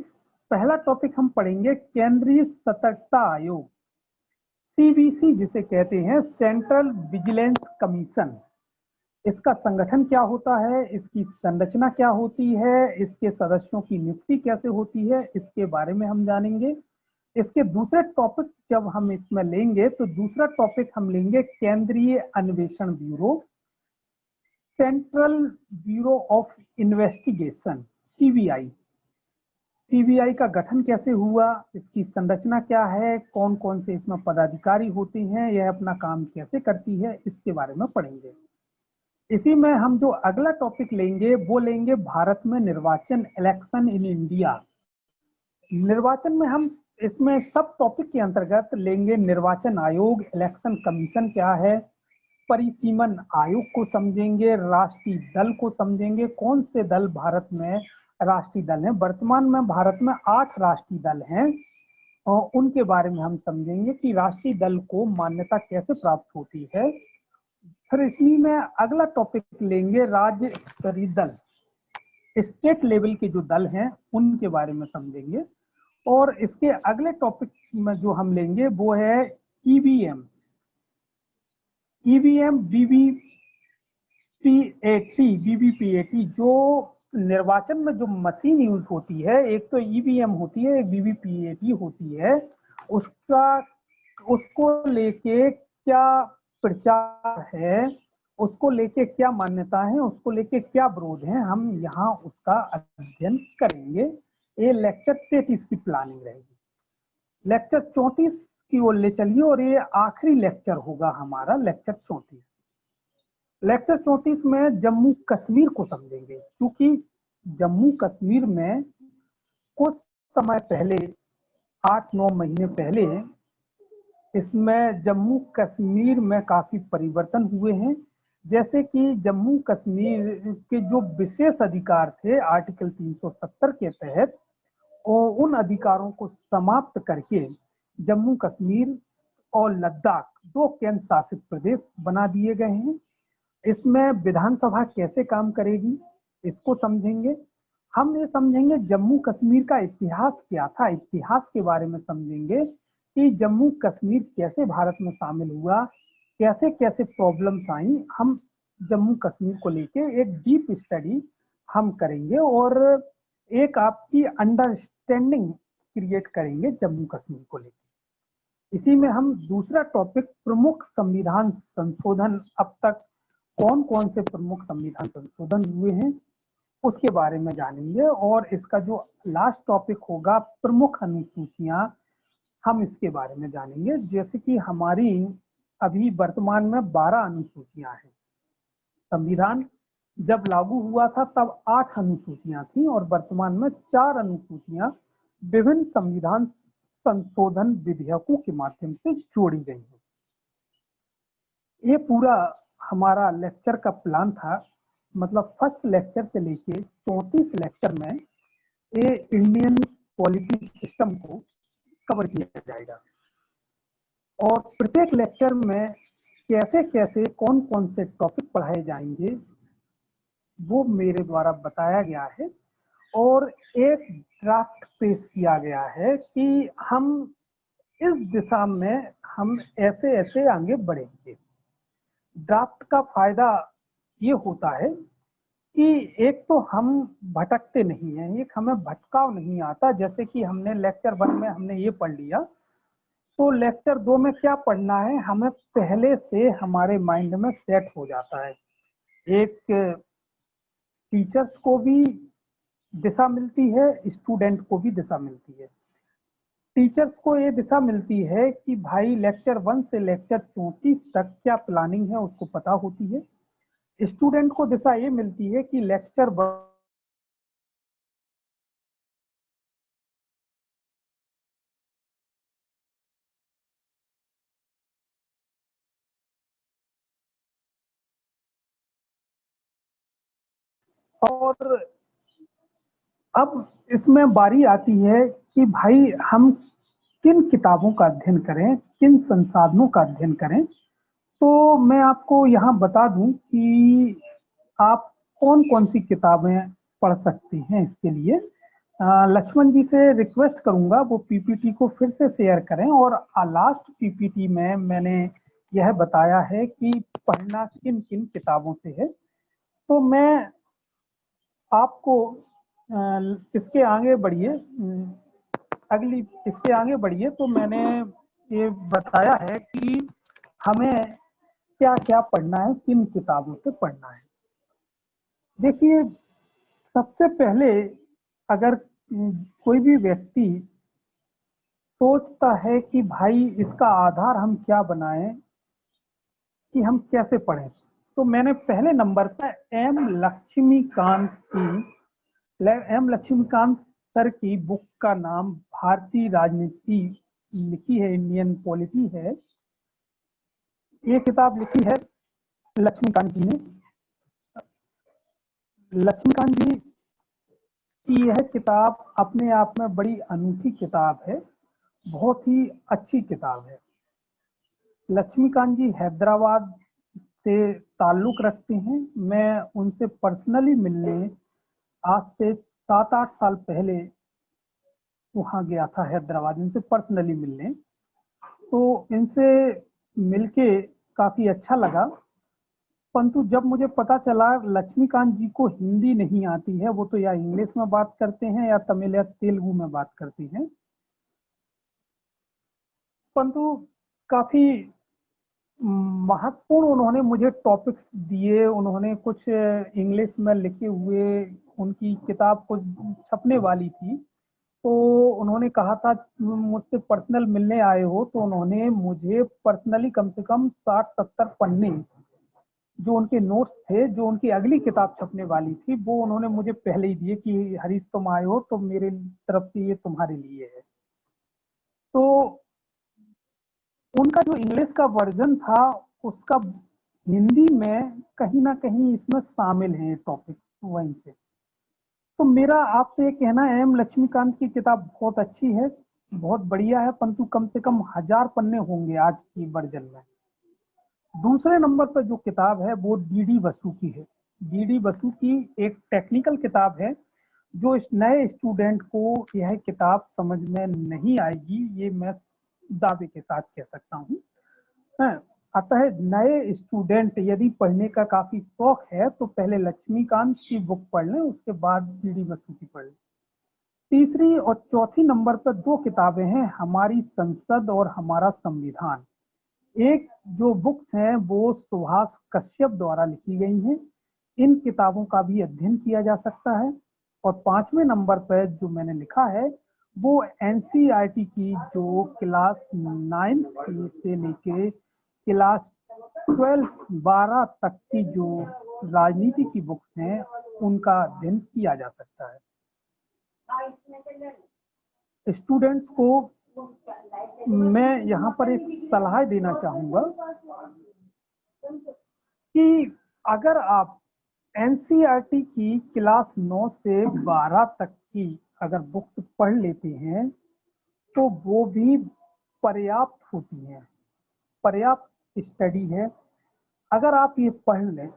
B: पहला टॉपिक हम पढ़ेंगे केंद्रीय सतर्कता आयोग, सीबीसी जिसे कहते हैं, सेंट्रल विजिलेंस कमीशन। इसका संगठन क्या होता है, इसकी संरचना क्या होती है, इसके सदस्यों की नियुक्ति कैसे होती है, इसके बारे में हम जानेंगे। इसके दूसरे टॉपिक जब हम इसमें लेंगे तो दूसरा टॉपिक हम लेंगे केंद्रीय अन्वेषण bureau, central bureau of investigation, CBI. CBI का गठन कैसे हुआ, इसकी संरचना क्या है, कौन कौन से इसमें पदाधिकारी होते हैं, यह अपना काम कैसे करती है, इसके बारे में पढ़ेंगे। इसी में हम जो अगला टॉपिक लेंगे वो लेंगे भारत में निर्वाचन, इलेक्शन इन इंडिया। निर्वाचन में हम इसमें सब टॉपिक के अंतर्गत लेंगे निर्वाचन आयोग, इलेक्शन कमीशन क्या है, परिसीमन आयोग को समझेंगे, राष्ट्रीय दल को समझेंगे, कौन से दल भारत में राष्ट्रीय दल हैं। वर्तमान में भारत में 8 राष्ट्रीय दल हैं और उनके बारे में हम समझेंगे कि राष्ट्रीय दल को मान्यता कैसे प्राप्त होती है। फिर इसी में अगला टॉपिक लेंगे राज्य स्तरीय दल, स्टेट लेवल के जो दल हैं उनके बारे में समझेंगे। और इसके अगले टॉपिक में जो हम लेंगे वो है ईवीएम, बीवीपीएटी, जो निर्वाचन में जो मशीन यूज होती है, एक तो ईवीएम होती है, एक बीवीपीएटी होती है, उसको लेके क्या प्रचार है, उसको लेके क्या मान्यता है, उसको लेके क्या विरोध है, हम यहाँ उसका अध्ययन करेंगे। ये लेक्चर 33 की प्लानिंग रहेगी। लेक्चर 34 की ओर ले चलिए और ये आखिरी लेक्चर होगा हमारा, लेक्चर 34। लेक्चर 34 में जम्मू कश्मीर को समझेंगे, क्योंकि जम्मू कश्मीर में कुछ समय पहले, 8-9 महीने पहले, इसमें जम्मू कश्मीर में काफी परिवर्तन हुए हैं। जैसे कि जम्मू कश्मीर के जो विशेष अधिकार थे आर्टिकल 370 के तहत, उन अधिकारों को समाप्त करके जम्मू कश्मीर और लद्दाख 2 केंद्र शासित प्रदेश बना दिए गए हैं। इसमें विधानसभा कैसे काम करेगी इसको समझेंगे। हम ये समझेंगे जम्मू कश्मीर का इतिहास क्या था, इतिहास के बारे में समझेंगे कि जम्मू कश्मीर कैसे भारत में शामिल हुआ, कैसे कैसे प्रॉब्लम्स आई। हम जम्मू कश्मीर को लेके एक डीप स्टडी हम करेंगे और एक आपकी अंडरस्टैंडिंग क्रिएट करेंगे जम्मू कश्मीर को लेके। इसी में हम दूसरा टॉपिक प्रमुख संविधान संशोधन, अब तक कौन कौन से प्रमुख संविधान संशोधन हुए हैं उसके बारे में जानेंगे। और इसका जो लास्ट टॉपिक होगा प्रमुख अनुसूचियां, हम इसके बारे में जानेंगे। जैसे कि हमारी अभी वर्तमान में 12 अनुसूचियां हैं। संविधान जब लागू हुआ था तब 8 अनुसूचियां थी और वर्तमान में 4 अनुसूचियां विभिन्न संविधान संशोधन विधेयकों के माध्यम से जोड़ी गई हैं। ये पूरा हमारा लेक्चर का प्लान था, मतलब फर्स्ट लेक्चर से लेके 34 लेक्चर में ये इंडियन पॉलिटी सिस्टम को कवर किया जाएगा। और प्रत्येक लेक्चर में कैसे कैसे कौन कौन से टॉपिक पढ़ाए जाएंगे वो मेरे द्वारा बताया गया है और एक ड्राफ्ट पेश किया गया है कि हम इस दिशा में हम ऐसे ऐसे आगे बढ़ेंगे। ड्राफ्ट का फायदा ये होता है कि एक तो हम भटकते नहीं हैं, एक हमें भटकाव नहीं आता। जैसे कि हमने लेक्चर 1 में हमने ये पढ़ लिया, तो लेक्चर 2 में क्या पढ़ना है हमें पहले से हमारे माइंड में सेट हो जाता है। एक टीचर्स को भी दिशा मिलती है, स्टूडेंट को भी दिशा मिलती है। टीचर्स को ये दिशा मिलती है कि भाई लेक्चर 1 से लेक्चर 34 तक क्या प्लानिंग है उसको पता होती है। स्टूडेंट को दिशा ये मिलती है कि लेक्चर 1 और अब इसमें बारी आती है कि भाई हम किन किताबों का अध्ययन करें, किन संसाधनों का अध्ययन करें। तो मैं आपको यहाँ बता दूं कि आप कौन कौन सी किताबें पढ़ सकते हैं। इसके लिए लक्ष्मण जी से रिक्वेस्ट करूंगा वो पीपीटी को फिर से शेयर करें। और लास्ट पीपीटी में मैंने यह बताया है कि पढ़ना किन किन किताबों से है। तो मैं आपको इसके आगे बढ़िए, इसके आगे बढ़िए तो मैंने ये बताया है कि हमें क्या क्या पढ़ना है, किन किताबों से पढ़ना है। देखिए, सबसे पहले अगर कोई भी व्यक्ति सोचता है कि भाई इसका आधार हम क्या बनाएं कि हम कैसे पढ़ें, तो मैंने पहले नंबर पर एम लक्ष्मीकांत सर की बुक का नाम भारतीय राजनीति लिखी है, इंडियन पॉलिटी है। ये किताब लिखी है लक्ष्मीकांत जी ने। लक्ष्मीकांत जी की यह किताब अपने आप में बड़ी अनूठी किताब है। बहुत ही अच्छी किताब है। लक्ष्मीकांत जी हैदराबाद से ताल्लुक रखते हैं। मैं उनसे पर्सनली मिलने आज से 7-8 साल पहले वहाँ गया था हैदराबाद, इनसे पर्सनली मिलने। तो इनसे मिलके काफी अच्छा लगा, परंतु जब मुझे पता चला लक्ष्मीकांत जी को हिंदी नहीं आती है, वो तो या इंग्लिश में बात करते हैं या तमिल या तेलुगु में बात करते हैं, परंतु काफी महत्वपूर्ण उन्होंने मुझे टॉपिक्स दिए। उन्होंने कुछ इंग्लिश में लिखे हुए, उनकी किताब कुछ छपने वाली थी, तो उन्होंने कहा था मुझसे पर्सनल मिलने आए हो, तो उन्होंने मुझे पर्सनली कम से कम 60-70 पन्ने जो उनके नोट्स थे, जो उनकी अगली किताब छपने वाली थी, वो उन्होंने मुझे पहले ही दिए कि हरीश तुम आए हो तो मेरे तरफ से ये तुम्हारे लिए है। तो उनका जो इंग्लिश का वर्जन था उसका हिंदी में कहीं ना कहीं इसमें शामिल है टॉपिक, वहीं से। तो मेरा आपसे ये कहना है, एम लक्ष्मीकांत की किताब बहुत अच्छी है, बहुत बढ़िया है, परंतु कम से कम 1000 पन्ने होंगे आज की वर्जन में। दूसरे नंबर पर जो किताब है वो डीडी बसु की है। डीडी बसु की एक टेक्निकल किताब है, जो इस नए स्टूडेंट को यह किताब समझ में नहीं आएगी, ये मैं दावे के साथ कह सकता हूँ। अतः नए स्टूडेंट यदि पढ़ने का काफी शौक है तो पहले लक्ष्मीकांत की बुक पढ़ लें, उसके बाद डीडी बसु की पढ़ लें। तीसरी और चौथी नंबर पर 2 किताबें हैं, हमारी संसद और हमारा संविधान। एक जो बुक्स हैं वो सुभाष कश्यप द्वारा लिखी गई हैं, इन किताबों का भी अध्ययन किया जा सकता है। और 5वें नंबर पर जो मैंने लिखा है वो एनसीईआरटी की जो क्लास 9 से लेके क्लास 12 तक की जो राजनीति की बुक्स हैं उनका अध्ययन किया जा सकता है। स्टूडेंट्स को मैं यहाँ पर एक सलाह देना चाहूंगा कि अगर आप एनसीईआरटी की क्लास 9 से 12 तक की अगर बुक्स पढ़ लेते हैं तो वो भी पर्याप्त होती हैं, पर्याप्त स्टडी है। अगर आप ये पढ़ लें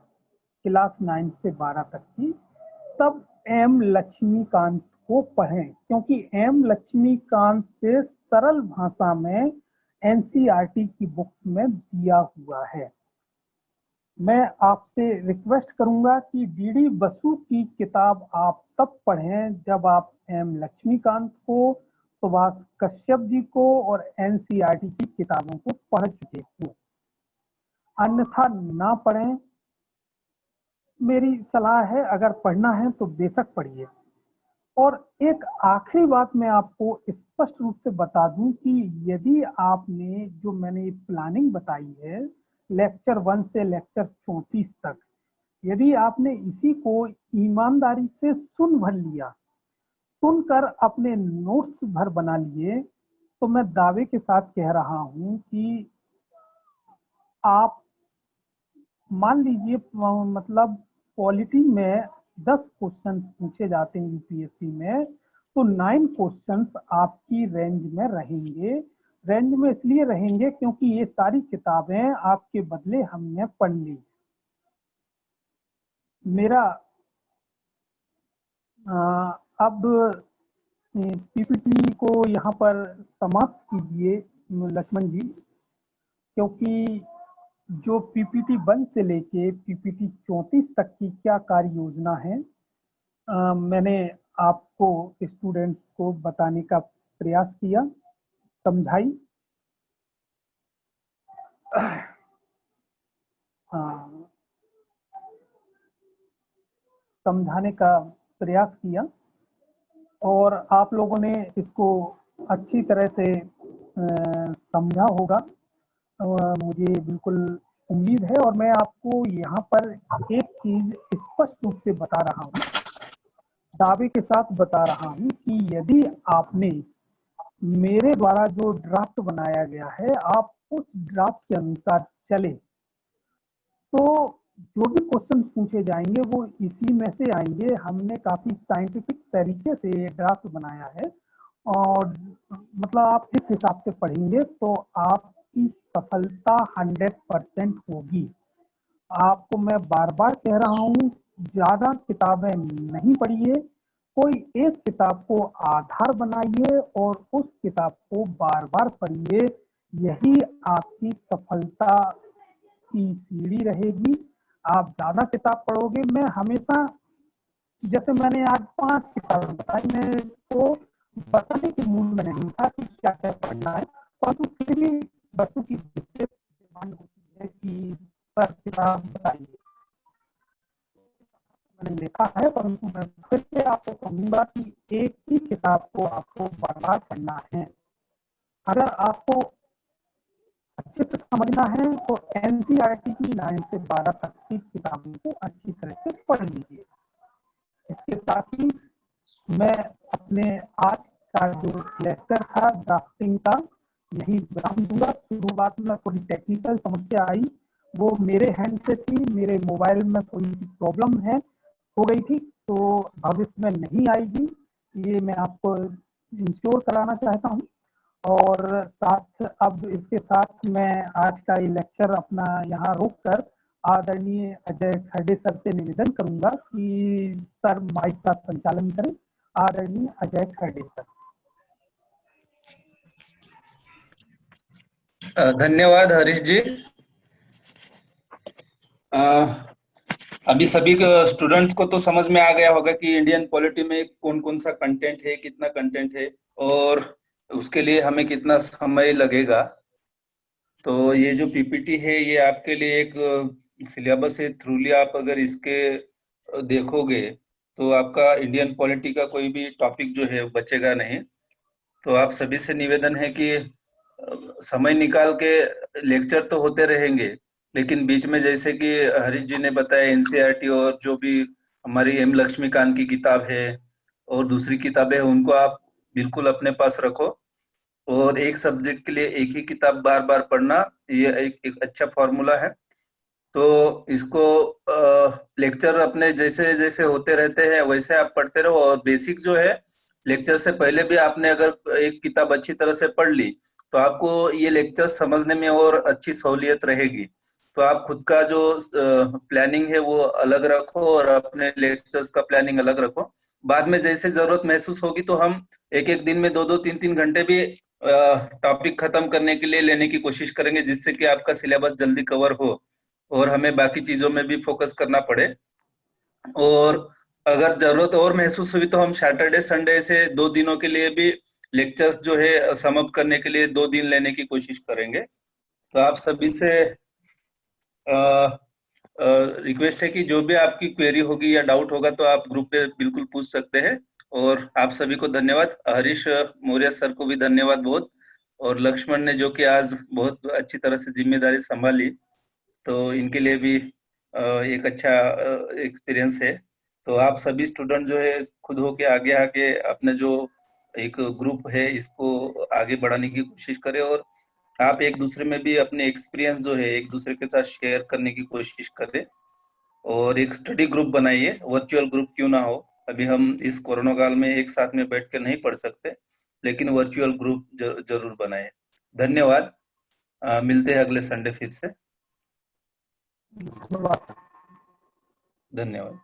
B: क्लास 9 से 12 तक की, तब एम लक्ष्मीकांत को पढ़ें, क्योंकि एम लक्ष्मीकांत से सरल भाषा में एनसीईआरटी की बुक्स में दिया हुआ है। मैं आपसे रिक्वेस्ट करूंगा कि डीडी बसु की किताब आप तब पढ़ें जब आप एम लक्ष्मीकांत को, सुभाष कश्यप जी को और एनसीईआरटी की किताबों को पढ़ चुके हों, अन्यथा ना पढ़ें। मेरी सलाह है, अगर पढ़ना है तो बेशक पढ़िए। और एक आखिरी बात मैं आपको स्पष्ट रूप से बता दूं कि यदि आपने जो मैंने प्लानिंग बताई है लेक्चर 1 से लेक्चर 34 तक, यदि आपने इसी को ईमानदारी से सुन भर लिया, सुनकर अपने नोट्स भर बना लिए, तो मैं दावे के साथ कह रहा हूं कि आप मान लीजिए मतलब पॉलिटी में 10 क्वेश्चंस पूछे जाते हैं यूपीएससी में, तो 9 क्वेश्चंस आपकी रेंज में रहेंगे। रेंज में इसलिए रहेंगे क्योंकि ये सारी किताबें आपके बदले हमने पढ़ ली। मेरा अब पीपीटी को यहाँ पर समाप्त कीजिए लक्ष्मण जी, क्योंकि जो पीपीटी 1 से लेके पीपीटी 34 तक की क्या कार्य योजना है मैंने आपको स्टूडेंट्स को बताने का प्रयास किया, समझाई। समझाने का प्रयास किया और आप लोगों ने इसको अच्छी तरह से समझा होगा, मुझे बिल्कुल उम्मीद है। और मैं आपको यहाँ पर एक चीज स्पष्ट रूप से बता रहा हूँ, दावे के साथ बता रहा हूँ कि यदि आपने मेरे द्वारा जो ड्राफ्ट बनाया गया है आप उस ड्राफ्ट के अनुसार चले, तो जो भी क्वेश्चन पूछे जाएंगे वो इसी में से आएंगे। हमने काफी साइंटिफिक तरीके से ड्राफ्ट बनाया है और मतलब आप इस हिसाब से पढ़ेंगे तो आपकी सफलता 100% होगी। आपको मैं बार बार कह रहा हूँ, ज्यादा किताबें नहीं पढ़िए, कोई एक किताब को आधार बनाइए और उस किताब को बार बार पढ़िए। यही आपकी सफलता की सीढ़ी रहेगी। आप ज्यादा किताब पढ़ोगे, मैं हमेशा, जैसे मैंने आज 5 किताबें बताई, मेरे को बताने के मूड में नहीं था कि क्या क्या पढ़ना है, परंतु फिर भी बच्चों की विशेष डिमांड होती है कि सर किताब बताइए। मैंने लिखा है, परंतु मैं फिर से आपको कहूंगा कि एक ही किताब को आपको बार बार पढ़ना है। अगर आपको अच्छे से समझना है तो एनसीईआरटी की 9 से 12 तक की किताबों को अच्छी तरह से पढ़ लीजिए। इसके साथ ही मैं अपने आज का जो लेक्चर था ड्राफ्टिंग का यही विराम दूंगा। शुरुआत में थोड़ी टेक्निकल समस्या आई, वो मेरे हैंड से थी, मेरे मोबाइल में थोड़ी सी प्रॉब्लम है हो गई थी, तो भविष्य में नहीं आएगी, ये मैं आपको इंश्योर कराना चाहता हूँ। और साथ अब इसके साथ मैं आज का ये लेक्चर अपना यहाँ रोक कर आदरणीय अजय खरडे सर से निवेदन करूंगा कि सर माइक का संचालन करें। आदरणीय अजय खरडे सर।
A: धन्यवाद हरीश जी। अभी सभी स्टूडेंट्स को तो समझ में आ गया होगा कि इंडियन पॉलिटी में कौन कौन सा कंटेंट है, कितना कंटेंट है और उसके लिए हमें कितना समय लगेगा। तो ये जो पीपीटी है ये आपके लिए एक सिलेबस है, थ्रूली आप अगर इसके देखोगे तो आपका इंडियन पॉलिटी का कोई भी टॉपिक जो है बचेगा नहीं। तो आप सभी से निवेदन है कि समय निकाल के लेक्चर तो होते रहेंगे, लेकिन बीच में जैसे कि हरीश जी ने बताया एनसीईआरटी और जो भी हमारी एम लक्ष्मीकांत की किताब है और दूसरी किताबें हैं उनको आप बिल्कुल अपने पास रखो और एक सब्जेक्ट के लिए एक ही किताब बार बार पढ़ना ये एक अच्छा फॉर्मूला है। तो इसको लेक्चर अपने जैसे जैसे होते रहते हैं वैसे आप पढ़ते रहो और बेसिक जो है लेक्चर से पहले भी आपने अगर एक किताब अच्छी तरह से पढ़ ली तो आपको ये लेक्चर समझने में और अच्छी सहूलियत रहेगी। तो आप खुद का जो प्लानिंग है वो अलग रखो और अपने लेक्चर्स का प्लानिंग अलग रखो। बाद में जैसे जरूरत महसूस होगी तो हम एक एक दिन में 2-2 3-3 घंटे भी टॉपिक खत्म करने के लिए लेने की कोशिश करेंगे, जिससे कि आपका सिलेबस जल्दी कवर हो और हमें बाकी चीजों में भी फोकस करना पड़े। और अगर जरूरत और महसूस हुई तो हम सैटरडे संडे से 2 दिनों के लिए भी लेक्चर्स जो है समाप्त करने के लिए 2 दिन लेने की कोशिश करेंगे। तो आप सभी से रिक्वेस्ट है कि जो भी आपकी क्वेरी होगी या डाउट होगा तो आप ग्रुप पे बिल्कुल पूछ सकते हैं। और आप सभी को धन्यवाद। हरीश मौर्य सर को भी धन्यवाद बहुत, और लक्ष्मण ने जो कि आज बहुत अच्छी तरह से जिम्मेदारी संभाली, तो इनके लिए भी एक अच्छा एक्सपीरियंस है। तो आप सभी स्टूडेंट जो है खुद होके आगे आगे अपने जो एक ग्रुप है इसको आगे बढ़ाने की कोशिश करें और आप एक दूसरे में भी अपने एक्सपीरियंस जो है एक दूसरे के साथ शेयर करने की कोशिश करें और एक स्टडी ग्रुप बनाइए, वर्चुअल ग्रुप क्यों ना हो। अभी हम इस कोरोना काल में एक साथ में बैठ कर नहीं पढ़ सकते, लेकिन वर्चुअल ग्रुप जरूर बनाए। धन्यवाद। मिलते हैं अगले संडे फिर से। धन्यवाद।